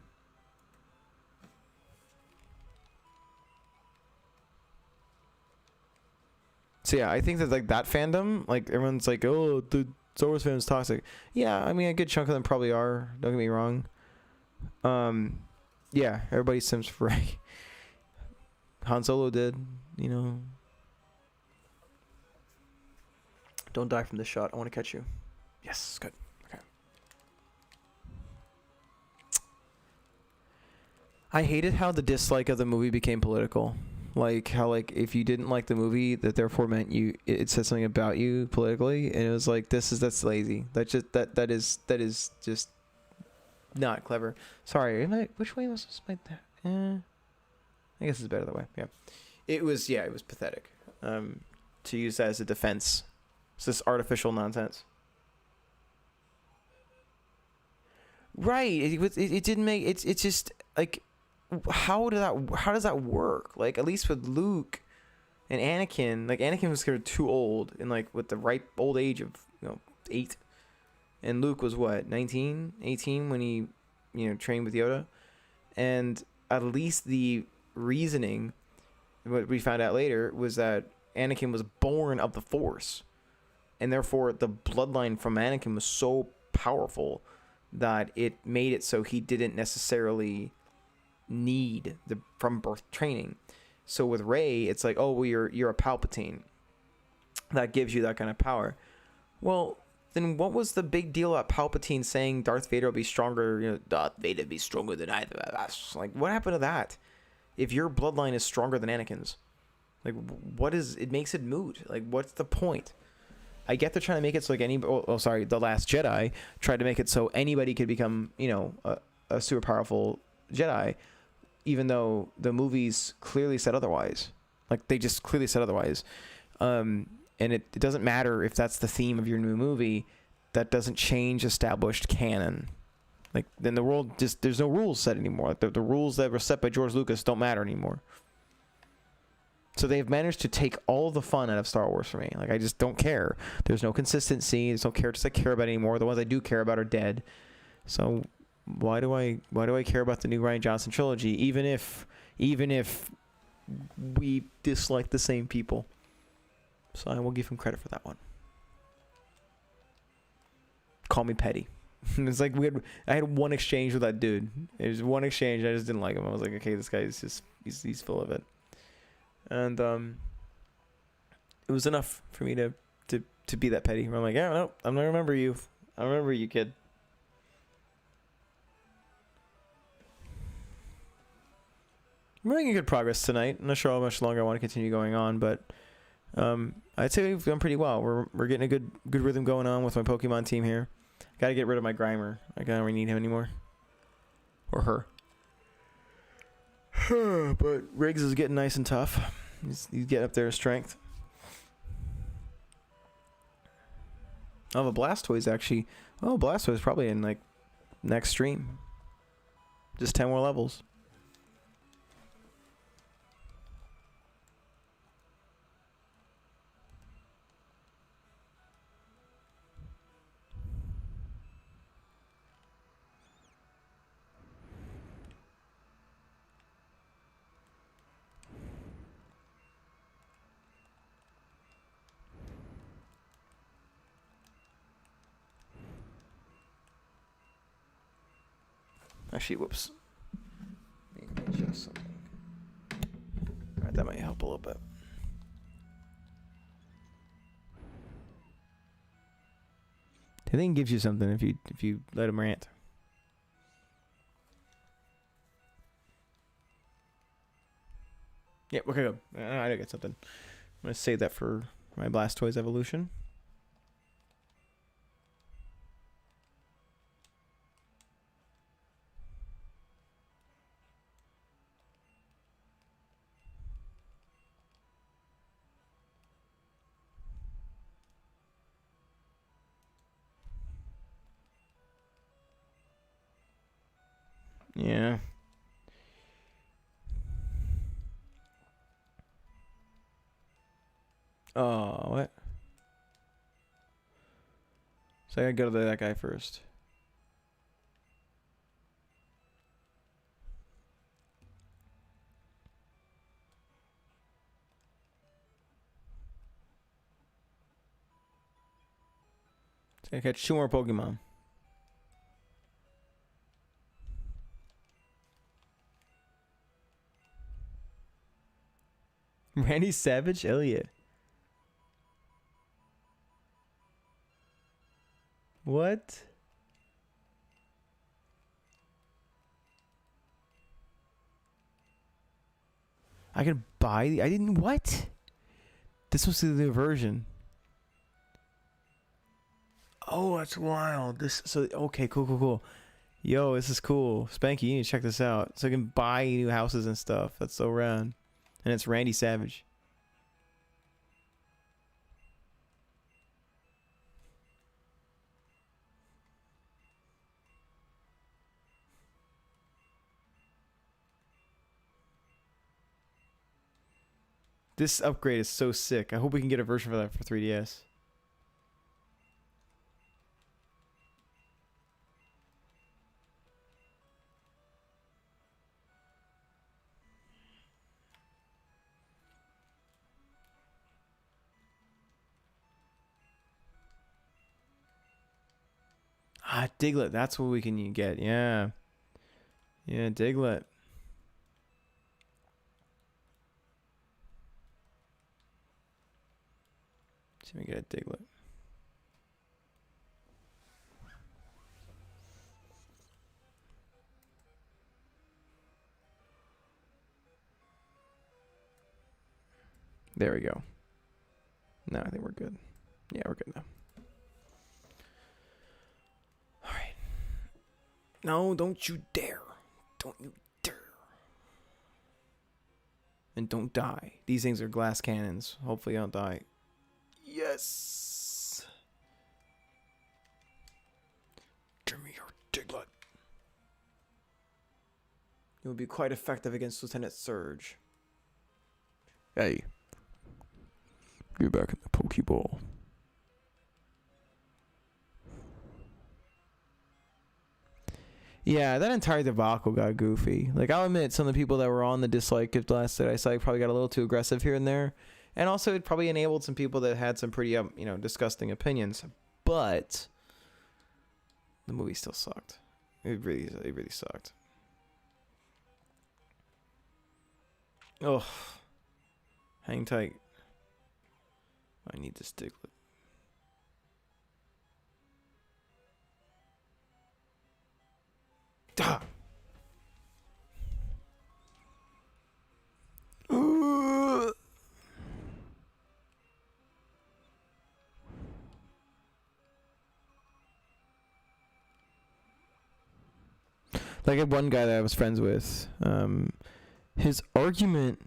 So yeah, I think that like that fandom, like everyone's like, oh, the Star Wars fandom's toxic. Yeah, I mean a good chunk of them probably are. Don't get me wrong. Yeah, everybody sims for Rey. Han Solo did, you know. Don't die from this shot. I want to catch you. Yes, good. Okay. I hated how the dislike of the movie became political. Like how like if you didn't like the movie, that therefore meant it said something about you politically, and it was like that's lazy. That is just not clever. Sorry, which way am I supposed to make that? I guess it's better that way. Yeah, it was pathetic. To use that as a defense, it's this artificial nonsense. Right. It didn't make it's just like. How does that work? Like at least with Luke and Anakin, like Anakin was considered too old and like with the ripe old age of 8, and Luke was what 19, 18 when he trained with Yoda, and at least the reasoning, what we found out later, was that Anakin was born of the Force, and therefore the bloodline from Anakin was so powerful that it made it so he didn't necessarily need the from birth training. So with Rey, it's like, oh well, you're a Palpatine, that gives you that kind of power. Well, then what was the big deal about Palpatine saying Darth Vader will be stronger? Darth Vader will be stronger than either of us. Like, what happened to that? If your bloodline is stronger than Anakin's, like, what is it? Makes it moot. Like, what's the point? I get they're trying to make it so like The Last Jedi tried to make it so anybody could become a super powerful Jedi. Even though the movies clearly said otherwise. Like, they just clearly said otherwise. And it doesn't matter if that's the theme of your new movie. That doesn't change established canon. Like, then the world just... There's no rules set anymore. Like, the rules that were set by George Lucas don't matter anymore. So they've managed to take all the fun out of Star Wars for me. Like, I just don't care. There's no consistency. There's no characters I care about anymore. The ones I do care about are dead. So... Why do I care about the new Rian Johnson trilogy, even if we dislike the same people? So I will give him credit for that one. Call me petty. It's like I had one exchange with that dude. It was one exchange. I just didn't like him. I was like, okay, this guy is just he's full of it. And it was enough for me to be that petty. I'm like, yeah, no, I'm gonna remember you. I remember you, kid. We're making good progress tonight. I'm not sure how much longer I want to continue going on, but I'd say we've done pretty well. We're getting a good rhythm going on with my Pokemon team here. Got to get rid of my Grimer. I don't really need him anymore. Or her. But Riggs is getting nice and tough. He's getting up there in strength. Oh, the Blastoise actually. Oh, Blastoise probably in like next stream. Just 10 more levels. Actually, whoops. Let me adjust something. Alright, that might help a little bit. I think it gives you something if you let him rant. Yeah, okay, go. I got something. I'm gonna save that for my Blastoise evolution. Yeah. Oh, what? So I gotta go to that guy first. So I gotta catch 2 more Pokemon. Randy Savage? Hell yeah. What? I could buy I didn't what? This was the new version. Oh, that's wild. This so okay, cool. Yo, this is cool. Spanky, you need to check this out. So I can buy new houses and stuff. That's so rad. And it's Randy Savage. This upgrade is so sick. I hope we can get a version for that for 3DS. Ah, Diglett. That's what we can get. Yeah. Yeah, Diglett. See if we can get a Diglett. There we go. No, I think we're good. Yeah, we're good now. All right. No, don't you dare. Don't you dare. And don't die. These things are glass cannons. Hopefully I don't die. Yes. Give me your Diglett. It would be quite effective against Lieutenant Surge. Hey. Get back in the Pokeball. Yeah, that entire debacle got goofy. Like, I'll admit, some of the people that were on the dislike of last that I saw probably got a little too aggressive here and there. And also, it probably enabled some people that had some pretty, disgusting opinions. But the movie still sucked. It really sucked. Oh, hang tight. I need this Diglett. Ah. Like, I had one guy that I was friends with. His argument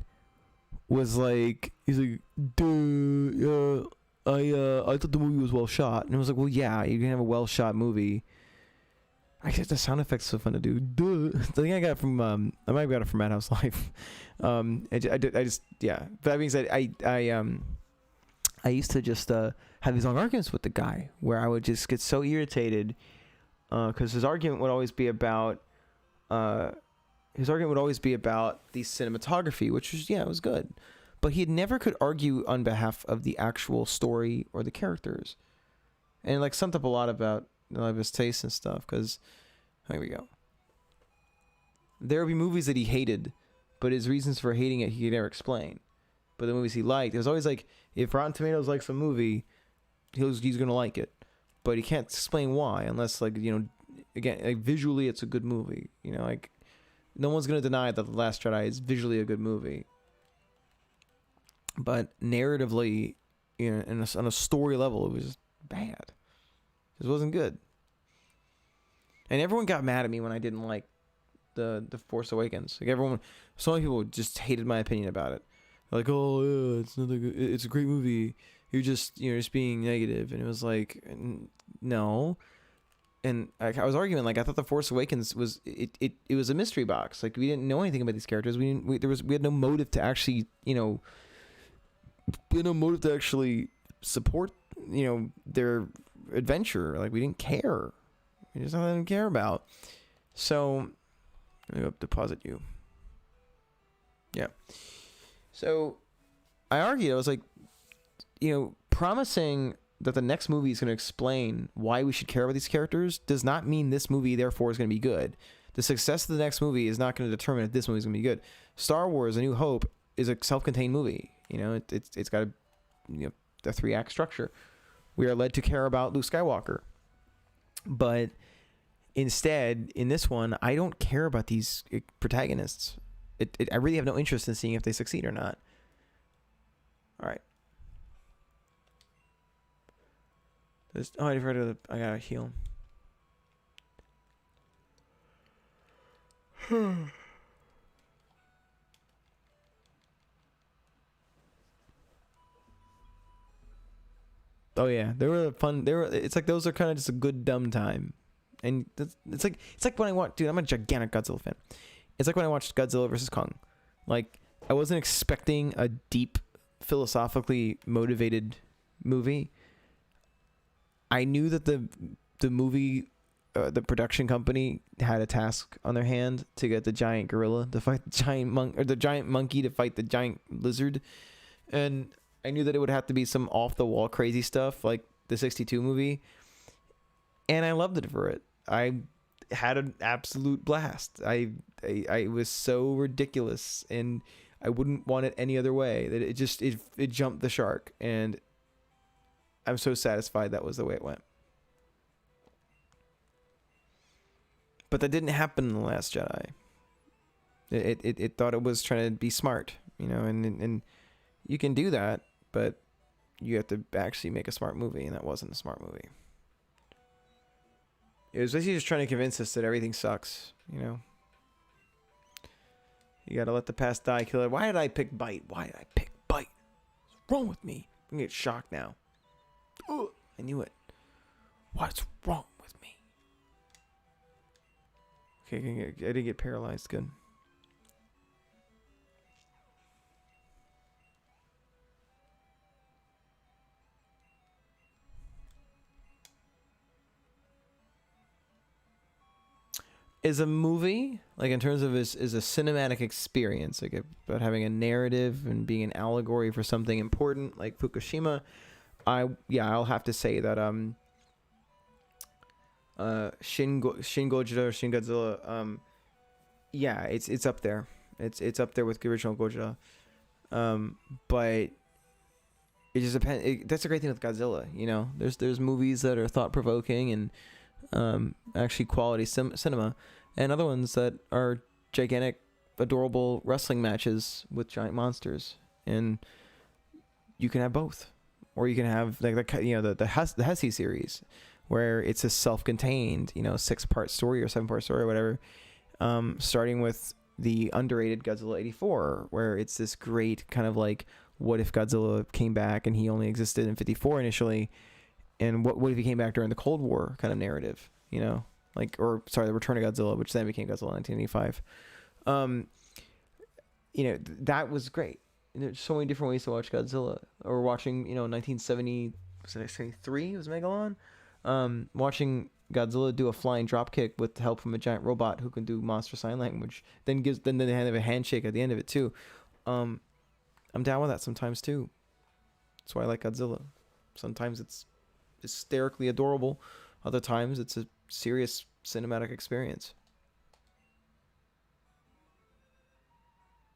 was like, he's like, duh, I thought the movie was well shot, and I was like, well, yeah, you can have a well shot movie. I guess the sound effects so fun to do. Duh. The thing I got from I might have got it from Madhouse Life. I just yeah. But that being said, I used to just have these long arguments with the guy where I would just get so irritated because his argument would always be about the cinematography, which was it was good, but he never could argue on behalf of the actual story or the characters, and like summed up a lot about his taste and stuff. Because here we go. there would be movies that he hated, but his reasons for hating it he could never explain. But the movies he liked, it was always like, if Rotten Tomatoes likes a movie, he's gonna like it, but he can't explain why unless, like, you know, again, like, visually it's a good movie. You know, like, no one's gonna deny that The Last Jedi is visually a good movie, but narratively, you know, on a story level, it was just bad. It wasn't good. And everyone got mad at me when I didn't like the Force Awakens. Like, everyone, so many people just hated my opinion about it. Like, oh yeah, it's not good. It's a great movie. You're just being negative. And it was like, no. And I was arguing, like, I thought the Force Awakens was it was a mystery box. Like, we didn't know anything about these characters. We had no motive to actually, we had no motive to actually support, their adventure. Like, we didn't care. We just didn't care about. So, let me go deposit you. Yeah. So, I argued. I was like, promising that the next movie is going to explain why we should care about these characters does not mean this movie, therefore, is going to be good. The success of the next movie is not going to determine if this movie is going to be good. Star Wars: A New Hope is a self-contained movie. It's got a 3-act structure. We are led to care about Luke Skywalker, but instead, in this one, I don't care about these protagonists. I really have no interest in seeing if they succeed or not. All right. I forgot I gotta heal. Oh yeah, they were fun. It's like those are kind of just a good dumb time, and it's like when I watch. Dude, I'm a gigantic Godzilla fan. It's like when I watched Godzilla versus Kong. Like, I wasn't expecting a deep, philosophically motivated movie. I knew that the movie, the production company had a task on their hand to get the giant gorilla to fight the giant monkey to fight the giant lizard, and I knew that it would have to be some off the wall crazy stuff like the '62 movie, and I loved it for it. I had an absolute blast. I was so ridiculous, and I wouldn't want it any other way. That it jumped the shark, and I'm so satisfied that was the way it went. But that didn't happen in The Last Jedi. It thought it was trying to be smart, and you can do that, but you have to actually make a smart movie, and that wasn't a smart movie. It was basically just trying to convince us that everything sucks, You gotta let the past die, killer. Why did I pick Bite? What's wrong with me? I'm gonna get shocked now. Ugh, I knew it. What's wrong with me? Okay, I didn't get paralyzed. Good. Is a movie, like, in terms of is a cinematic experience, like about having a narrative and being an allegory for something important, like Fukushima. I'll have to say that Shin Gojira or Shin Godzilla, it's up there. It's up there with the original Gojira. But it just depends. That's a great thing with Godzilla. There's movies that are thought provoking and actually quality cinema, and other ones that are gigantic, adorable wrestling matches with giant monsters, and you can have both, or you can have like the Hesse series, where it's a self-contained 6-part story or 7-part story or whatever, starting with the underrated Godzilla 84, where it's this great kind of like, what if Godzilla came back and he only existed in 54 initially. And what if he came back during the Cold War kind of narrative, the Return of Godzilla, which then became Godzilla 1985. That was great. And there's so many different ways to watch Godzilla. Or watching, 1970, was it 73? It was Megalon. Watching Godzilla do a flying dropkick with help from a giant robot who can do monster sign language. Then they have a handshake at the end of it too. I'm down with that sometimes too. That's why I like Godzilla. Sometimes it's hysterically adorable. Other times it's a serious cinematic experience.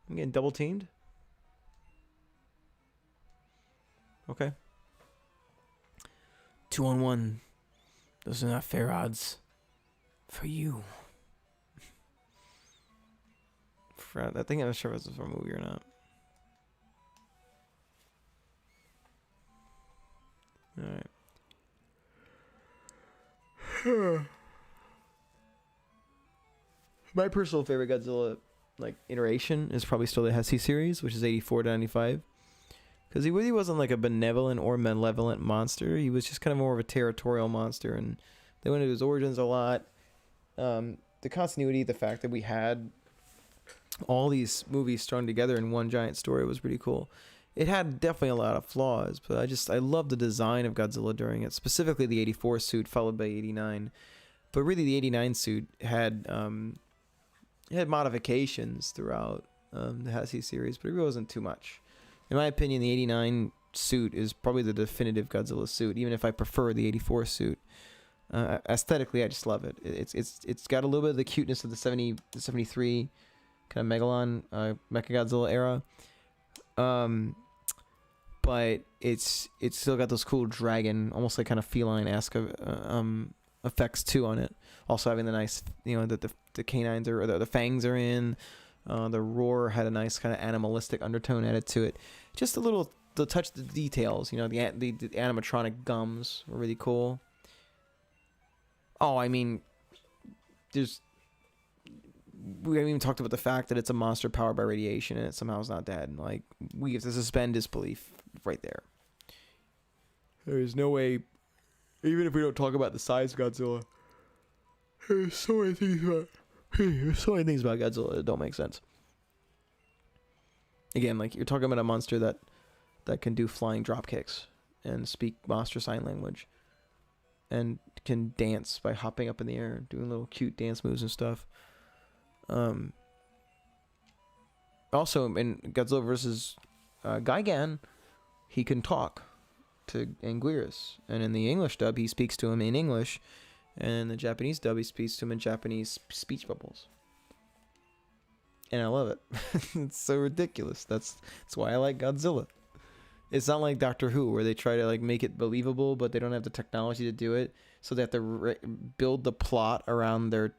I'm getting double teamed. Okay. 2-on-1. Those are not fair odds for you. I think I'm not sure if this is for a movie or not. Alright. My personal favorite Godzilla iteration is probably still the Hesse series, which is 84 to 95. Because he really wasn't like a benevolent or malevolent monster. He was just kind of more of a territorial monster, and they went into his origins a lot. The continuity, the fact that we had all these movies strung together in one giant story was pretty cool. It had definitely a lot of flaws, but I love the design of Godzilla during it, specifically the 84 suit followed by 89. But really the 89 suit had it had modifications throughout the Hesse series, but it really wasn't too much. In my opinion, the 89 suit is probably the definitive Godzilla suit, even if I prefer the 84 suit. Aesthetically, I just love it. It's got a little bit of the cuteness of the 73 kind of Megalon, Mechagodzilla era. But it's still got those cool dragon, almost like kind of feline-esque effects too on it. Also having the nice, the canines or the fangs are in. The roar had a nice kind of animalistic undertone added to it. Just the touch the details. The animatronic gums were really cool. Oh, I mean, we haven't even talked about the fact that it's a monster powered by radiation and it somehow is not dead. Like, we have to suspend disbelief right there. There is no way, even if we don't talk about the size of Godzilla, there's so many things about Godzilla that don't make sense. Again, like, you're talking about a monster that can do flying drop kicks and speak monster sign language and can dance by hopping up in the air, doing little cute dance moves and stuff. Also, in Godzilla vs. Gigan, he can talk to Anguirus, and in the English dub, he speaks to him in English, and in the Japanese dub, he speaks to him in Japanese speech bubbles. And I love it. It's so ridiculous. That's why I like Godzilla. It's not like Doctor Who, where they try to make it believable, but they don't have the technology to do it, so they have to build the plot around their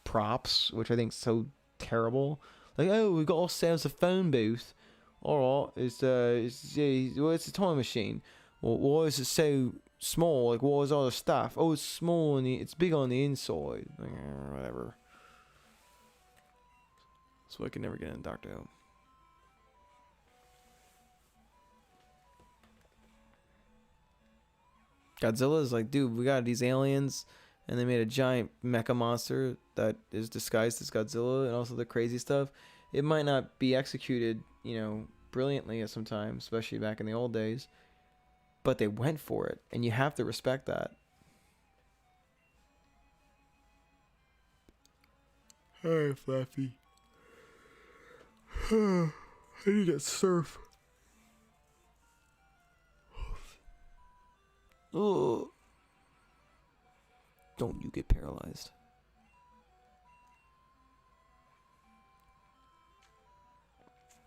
props, which I think is so terrible. Like, oh, we got all Sam's a phone booth. All right, it's a time machine. Well, why is it so small? Like, what is all the stuff? Oh, it's small and it's big on the inside. Whatever. So I can never get in Doctor Who. Godzilla is like, dude, we got these aliens, and they made a giant mecha monster that is disguised as Godzilla, and also the crazy stuff. It might not be executed, brilliantly at some time, especially back in the old days, but they went for it, and you have to respect that. Hi, Fluffy. I need to surf. Oh. Don't you get paralyzed.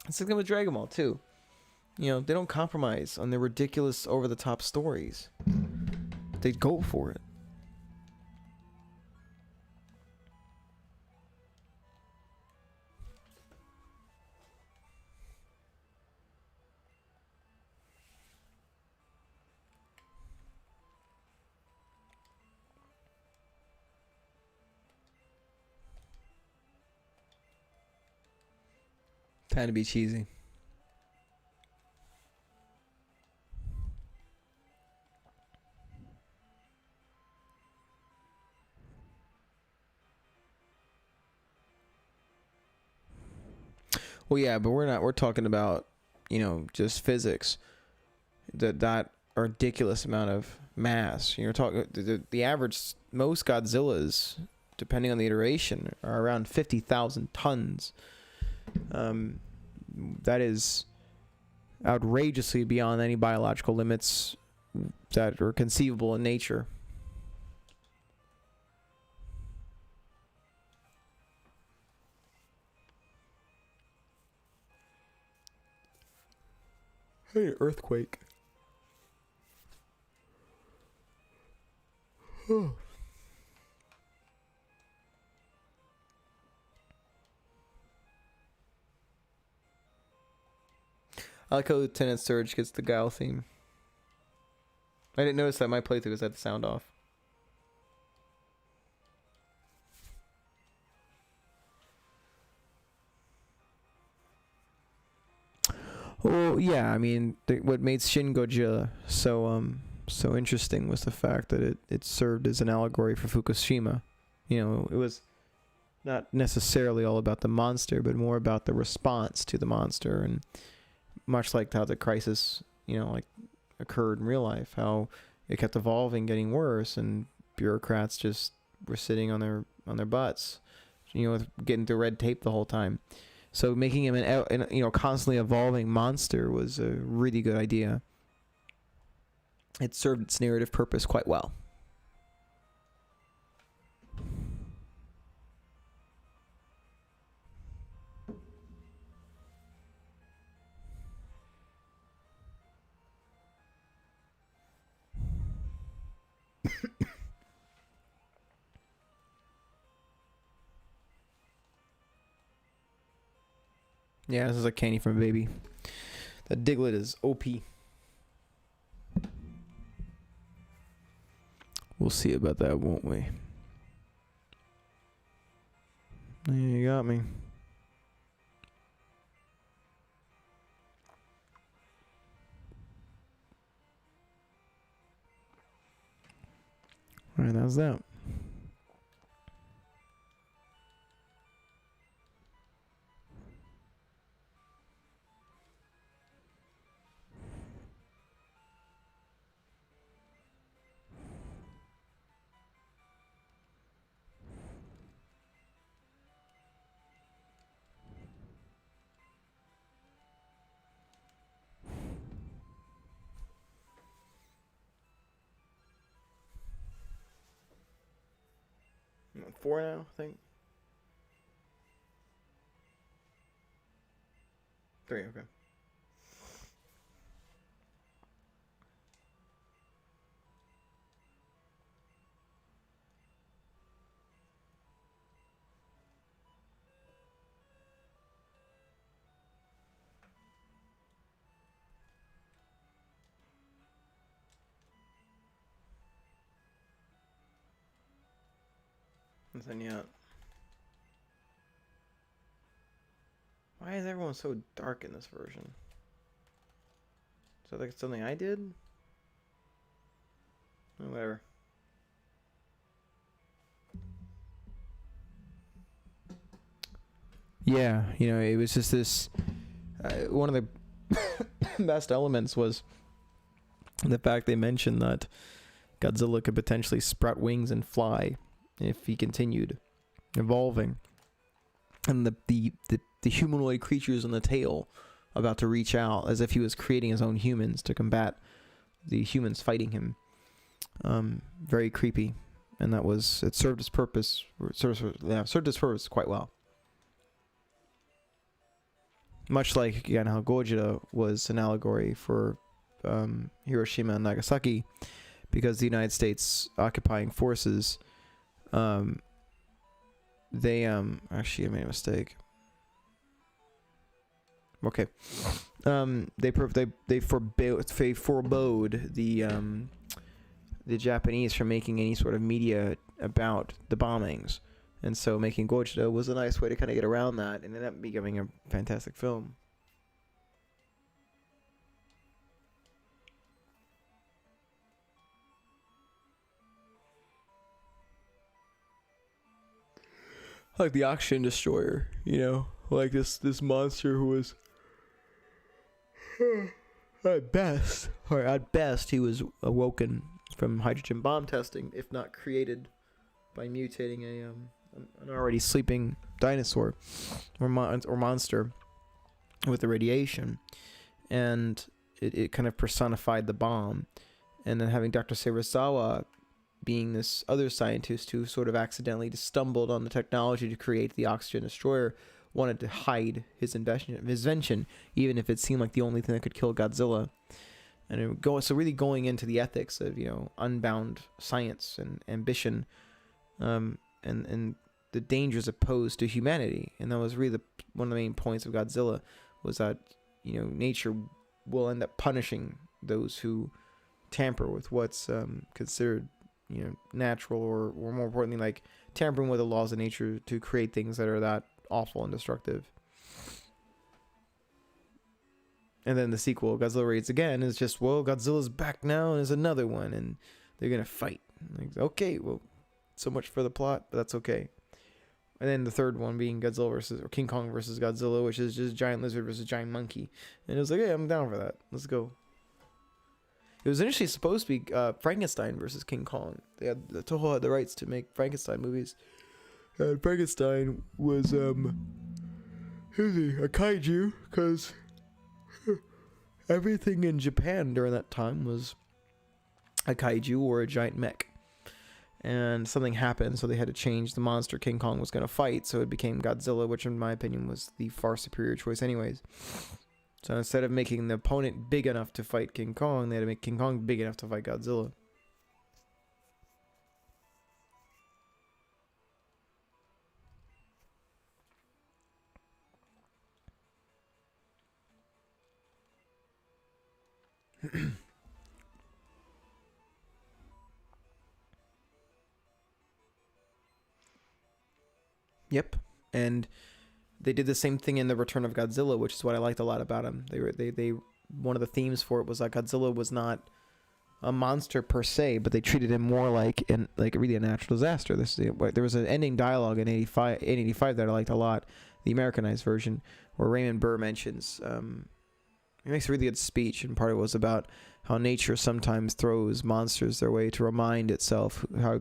It's like with Dragon Ball too. They don't compromise on their ridiculous over-the-top stories. They go for it. Time to be cheesy. Well, yeah, but we're talking about, just physics. That ridiculous amount of mass. You're talking the average, most Godzillas, depending on the iteration, are around 50,000 tons. That is outrageously beyond any biological limits that are conceivable in nature. Hey, earthquake. I like how Lieutenant Surge gets the Guile theme. I didn't notice that my playthrough was had the sound off. Well, yeah, I mean, what made Shin Godzilla so interesting was the fact that it served as an allegory for Fukushima. You know, it was not necessarily all about the monster, but more about the response to the monster, and much like how the crisis, like occurred in real life, how it kept evolving, getting worse, and bureaucrats just were sitting on their butts, getting through red tape the whole time. So making him an constantly evolving monster was a really good idea. It served its narrative purpose quite well. Yeah, this is like candy from a baby. That Diglett is OP. We'll see about that, won't we? Yeah, you got me. Alright, that was that. I'm on 4 now, I think. 3, okay. Nothing yet. Why is everyone so dark in this version? Is that like something I did? Oh, whatever. Yeah, it was just this. One of the best elements was the fact they mentioned that Godzilla could potentially sprout wings and fly if he continued evolving, and the humanoid creatures on the tail about to reach out as if he was creating his own humans to combat the humans fighting him. Very creepy, and it served its purpose. Served its purpose quite well. Much like again how Gojira was an allegory for Hiroshima and Nagasaki, because the United States occupying forces, they actually I made a mistake. Okay, they forbode the Japanese from making any sort of media about the bombings, and so making Gojira was a nice way to kind of get around that, and ended up becoming a fantastic film. Like the Oxygen Destroyer, like this monster who was at best he was awoken from hydrogen bomb testing, if not created by mutating an already sleeping dinosaur or monster with the radiation, and it kind of personified the bomb. And then having Dr. Serizawa being this other scientist who sort of accidentally just stumbled on the technology to create the Oxygen Destroyer wanted to hide his invention, even if it seemed like the only thing that could kill Godzilla. And so really going into the ethics of, unbound science and ambition, and the dangers it posed to humanity. And that was really one of the main points of Godzilla, was that, nature will end up punishing those who tamper with what's considered, natural, or more importantly, like tampering with the laws of nature to create things that are that awful and destructive. And then the sequel, Godzilla Raids Again, is just, well, Godzilla's back now, and there's another one, and they're gonna fight. Like, okay, well, so much for the plot, but that's okay. And then the third one being King Kong versus Godzilla, which is just giant lizard versus giant monkey. And it was like, yeah, I'm down for that. Let's go. It was initially supposed to be Frankenstein versus King Kong. Toho had the rights to make Frankenstein movies. And Frankenstein was a kaiju, because everything in Japan during that time was a kaiju or a giant mech. And something happened, so they had to change the monster King Kong was going to fight, so it became Godzilla, which in my opinion was the far superior choice anyways. So instead of making the opponent big enough to fight King Kong, they had to make King Kong big enough to fight Godzilla. Yep, and they did the same thing in The Return of Godzilla, which is what I liked a lot about him. They one of the themes for it was that Godzilla was not a monster per se, but they treated him more like really a natural disaster. There was an ending dialogue in 85 that I liked a lot, the Americanized version, where Raymond Burr mentions, he makes a really good speech, and part of it was about how nature sometimes throws monsters their way to remind itself how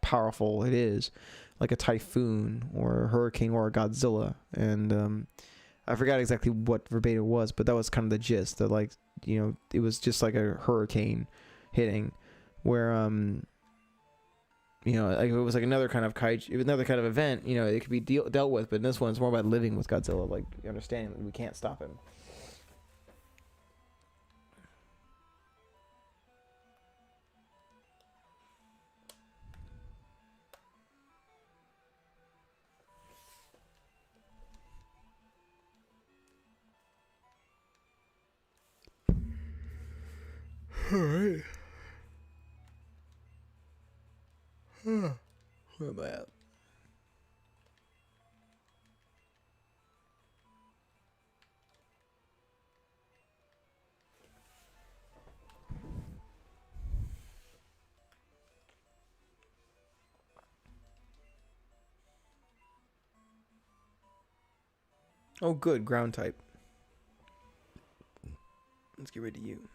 powerful it is, like a typhoon or a hurricane or a Godzilla. And I forgot exactly what verbatim it was, but that was kind of the gist, that it was just like a hurricane hitting, where it was like another kind of kaiju, another kind of event, it could be dealt with, but in this one it's more about living with Godzilla, like understanding that we can't stop him. Alright. Where am I at? Oh, good. Ground type. Let's get rid of you.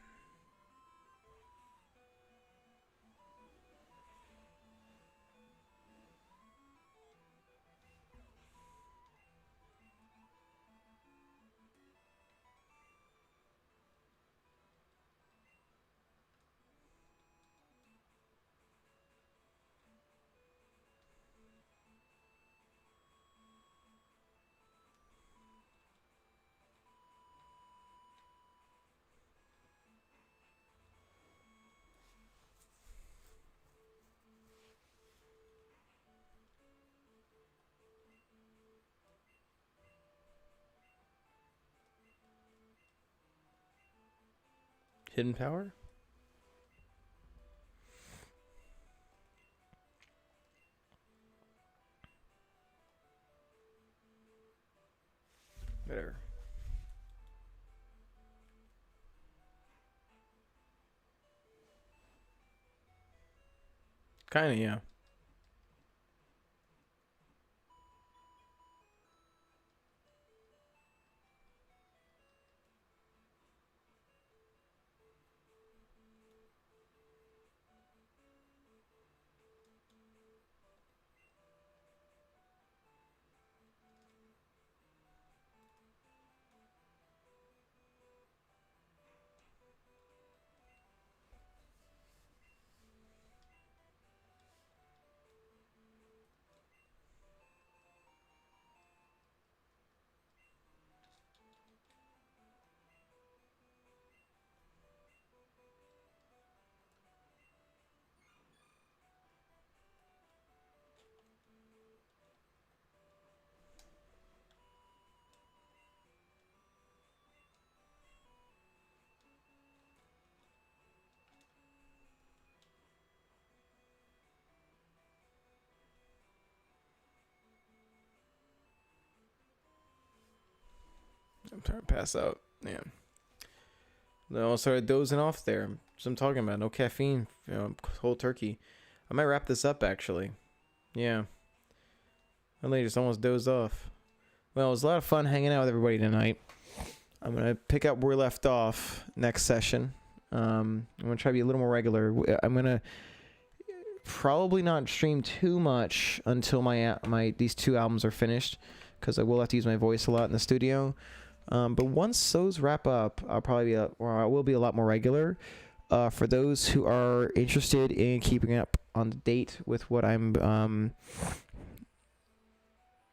Hidden power? Whatever. Kinda, yeah. I'm trying to pass out. Yeah. No, I started dozing off there. That's what I'm talking about. No caffeine. Cold turkey. I might wrap this up, actually. Yeah. My lady just almost dozed off. Well, it was a lot of fun hanging out with everybody tonight. I'm going to pick up where we left off next session. I'm going to try to be a little more regular. I'm going to probably not stream too much until these 2 albums are finished, because I will have to use my voice a lot in the studio. But once those wrap up, I will be a lot more regular. For those who are interested in keeping up on the date with what I'm,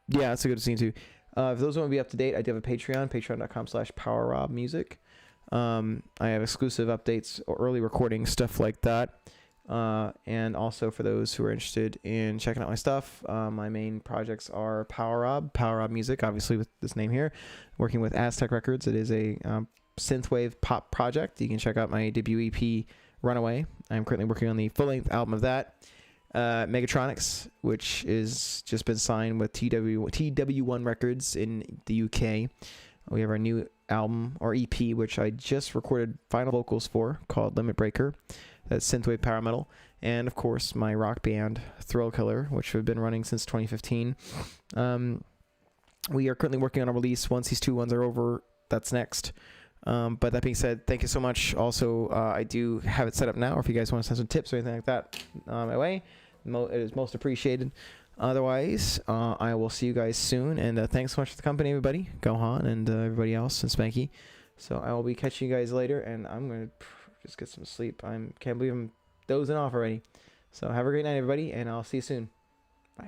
yeah, that's a good scene too. If those want to be up to date, I do have a Patreon, patreon.com/powerrobmusic. I have exclusive updates, early recording, stuff like that. And also for those who are interested in checking out my stuff, my main projects are Power Rob Music, obviously with this name here, working with Aztec Records. It is a synthwave pop project. You can check out my debut EP, Runaway. I'm currently working on the full-length album of that. Megatronics, which is just been signed with TW1 Records in the UK. We have our new album, or EP, which I just recorded final vocals for, called Limit Breaker. That's synthwave power metal. And of course my rock band Thrill Killer, which we've been running since 2015. We are currently working on a release. Once these 2 ones are over, that's next. But that being said, thank you so much. Also, I do have it set up now, or if you guys want to send some tips or anything like that my way, it is most appreciated. Otherwise, I will see you guys soon, and thanks so much for the company, everybody, Gohan and everybody else, and Spanky. So I will be catching you guys later, and I'm going to just get some sleep. Can't believe I'm dozing off already. So have a great night, everybody, and I'll see you soon.